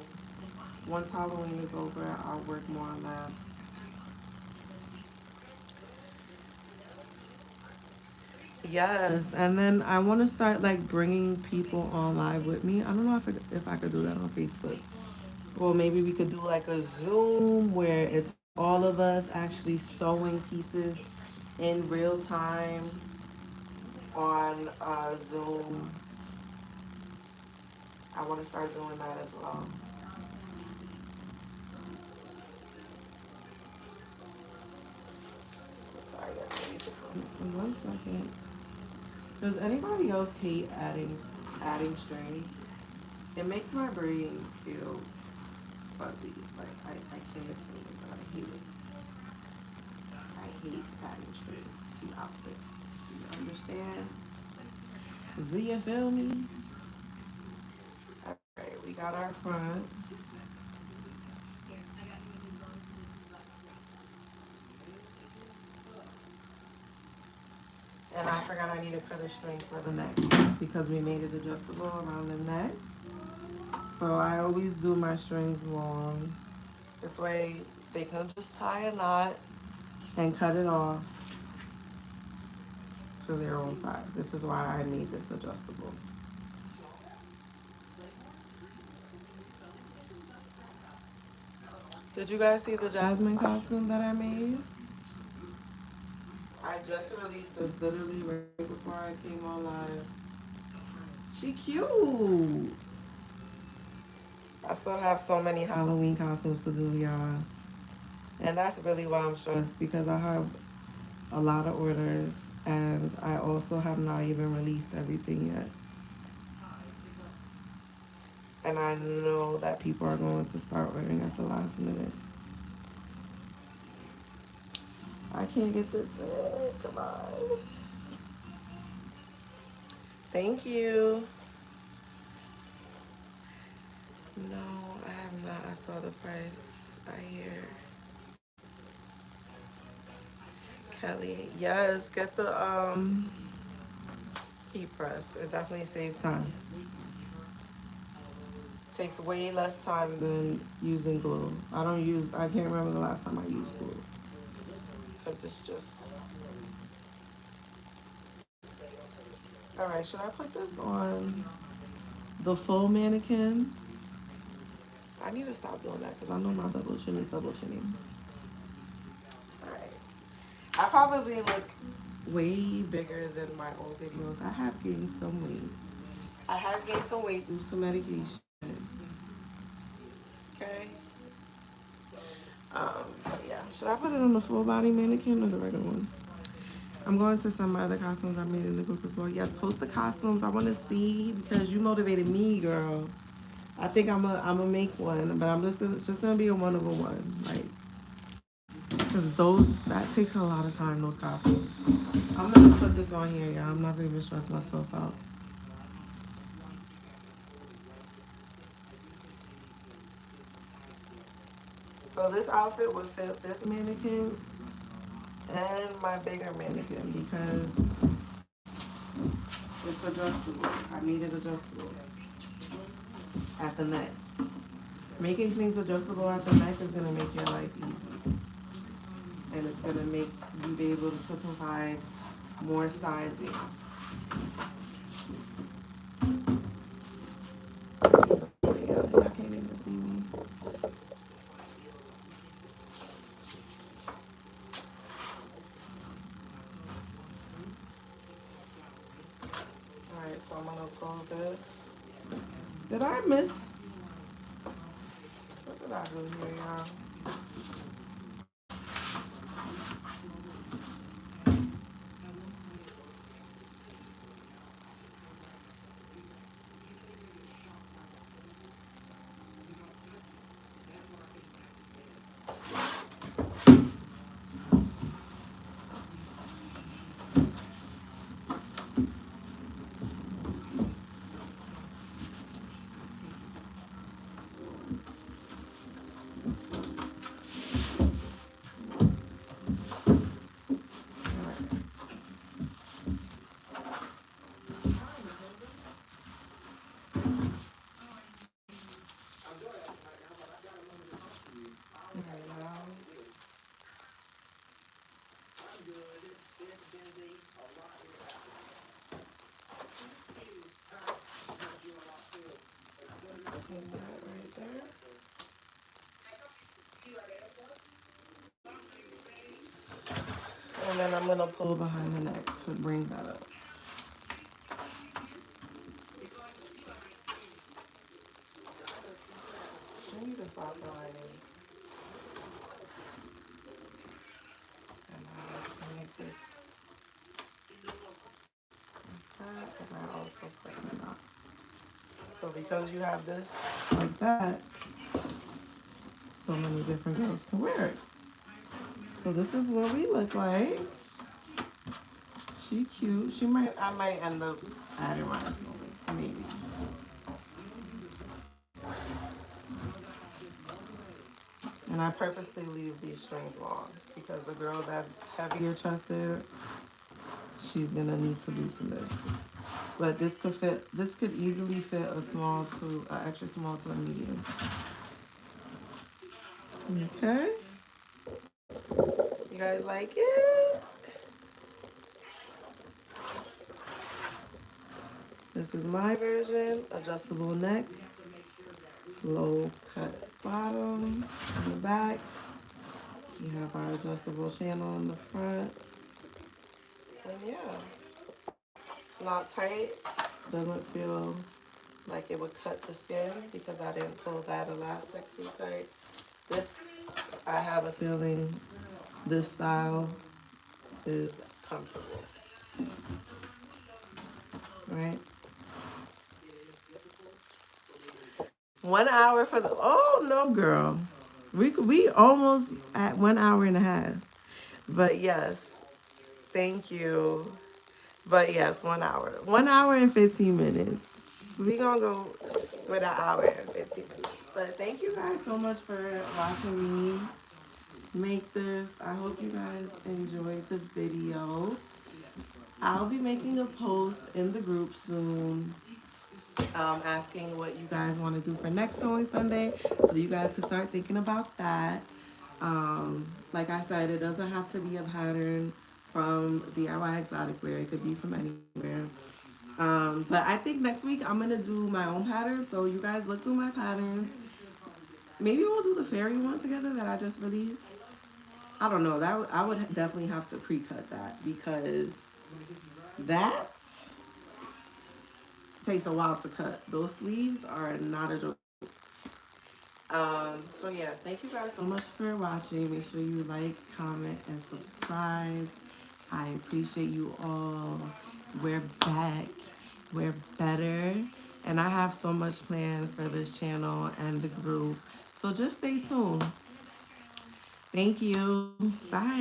Once Halloween is over, I'll work more on that. Yes, and then I want to start like bringing people on live with me. I don't know if I could do that on Facebook. Or maybe we could do like a Zoom where it's all of us actually sewing pieces in real time on Zoom. I want to start doing that as well. Sorry, I need to put this in 1 second. Does anybody else hate adding strings? It makes my brain feel fuzzy. Like I can't explain it, but I hate it. I hate adding strings to outfits. Do you understand? Do you feel me? Alright, we got our front. And I forgot I need to cut a string for the neck because we made it adjustable around the neck. So I always do my strings long. This way they can just tie a knot and cut it off to their own size. This is why I made this adjustable. Did you guys see the Jasmine costume that I made? I just released this literally right before I came on live. She cute. I still have so many Halloween costumes to do, y'all. And that's really why I'm stressed because I have a lot of orders and I also have not even released everything yet. And I know that people are going to start ordering at the last minute. I can't get this in. Come on. Thank you. No, I have not. I saw the price. I hear. Kelly, yes, get the heat press. It definitely saves time. Takes way less time than using glue. I can't remember the last time I used glue. Because it's just... Alright, should I put this on the full mannequin? I need to stop doing that because I know my double chin is double chinning. It's alright. I probably look way bigger than my old videos. I have gained some weight. I have gained some weight through some medication. Okay. But yeah. Should I put it on the full body mannequin or the regular one? I'm going to some other costumes I made in the group as well. Yes, post the costumes. I want to see because you motivated me, girl. I think I'm gonna make one, but it's just gonna be a one of a one, like, cause that takes a lot of time. Those costumes. I'm gonna just put this on here, y'all. I'm not gonna even stress myself out. So this outfit would fit this mannequin and my bigger mannequin because it's adjustable. I made it adjustable at the neck. Making things adjustable at the neck is gonna make your life easy. And it's gonna make you be able to provide more sizing. So yeah, y'all can't even see me. Alright, so I'm gonna pull this. Did I miss? What did I do here, y'all? Right there. And then I'm gonna pull behind the neck to bring that up. She need to stop lining. And I like to make this like that, and I also play the knots. So because you have this like that, so many different girls can wear it. So this is what we look like. She cute. I might end up adding rhinestones, maybe. And I purposely leave these strings long because a girl that's heavier chested, she's gonna need to loosen this. But this could easily fit an extra small to a medium. Okay. You guys like it? This is my version. Adjustable neck, low cut bottom in the back. You have our adjustable channel in the front. And yeah, it's not tight. Doesn't feel like it would cut the skin because I didn't pull that elastic too tight. This, I have a feeling this style is comfortable. Right? 1 hour for the, oh no girl. We almost at 1 hour and a half. But yes, thank you. But yes, 1 hour. 1 hour and 15 minutes. We gonna go with an hour and 15 minutes. But thank you guys so much for watching me make this. I hope you guys enjoyed the video. I'll be making a post in the group soon asking what you guys want to do for next Sewing Sunday so you guys can start thinking about that. Like I said, it doesn't have to be a pattern from DIY exotic wear. It could be from anywhere. But I think next week I'm gonna do my own patterns, so you guys look through my patterns. Maybe we'll do the fairy one together that I just released. I don't know. I would definitely have to pre-cut that because that takes a while to cut. Those sleeves are not a joke. So yeah, thank you guys so much for watching. Make sure you like, comment, and subscribe. I appreciate you all. We're back. We're better. And I have so much planned for this channel and the group. So just stay tuned. Thank you. Bye.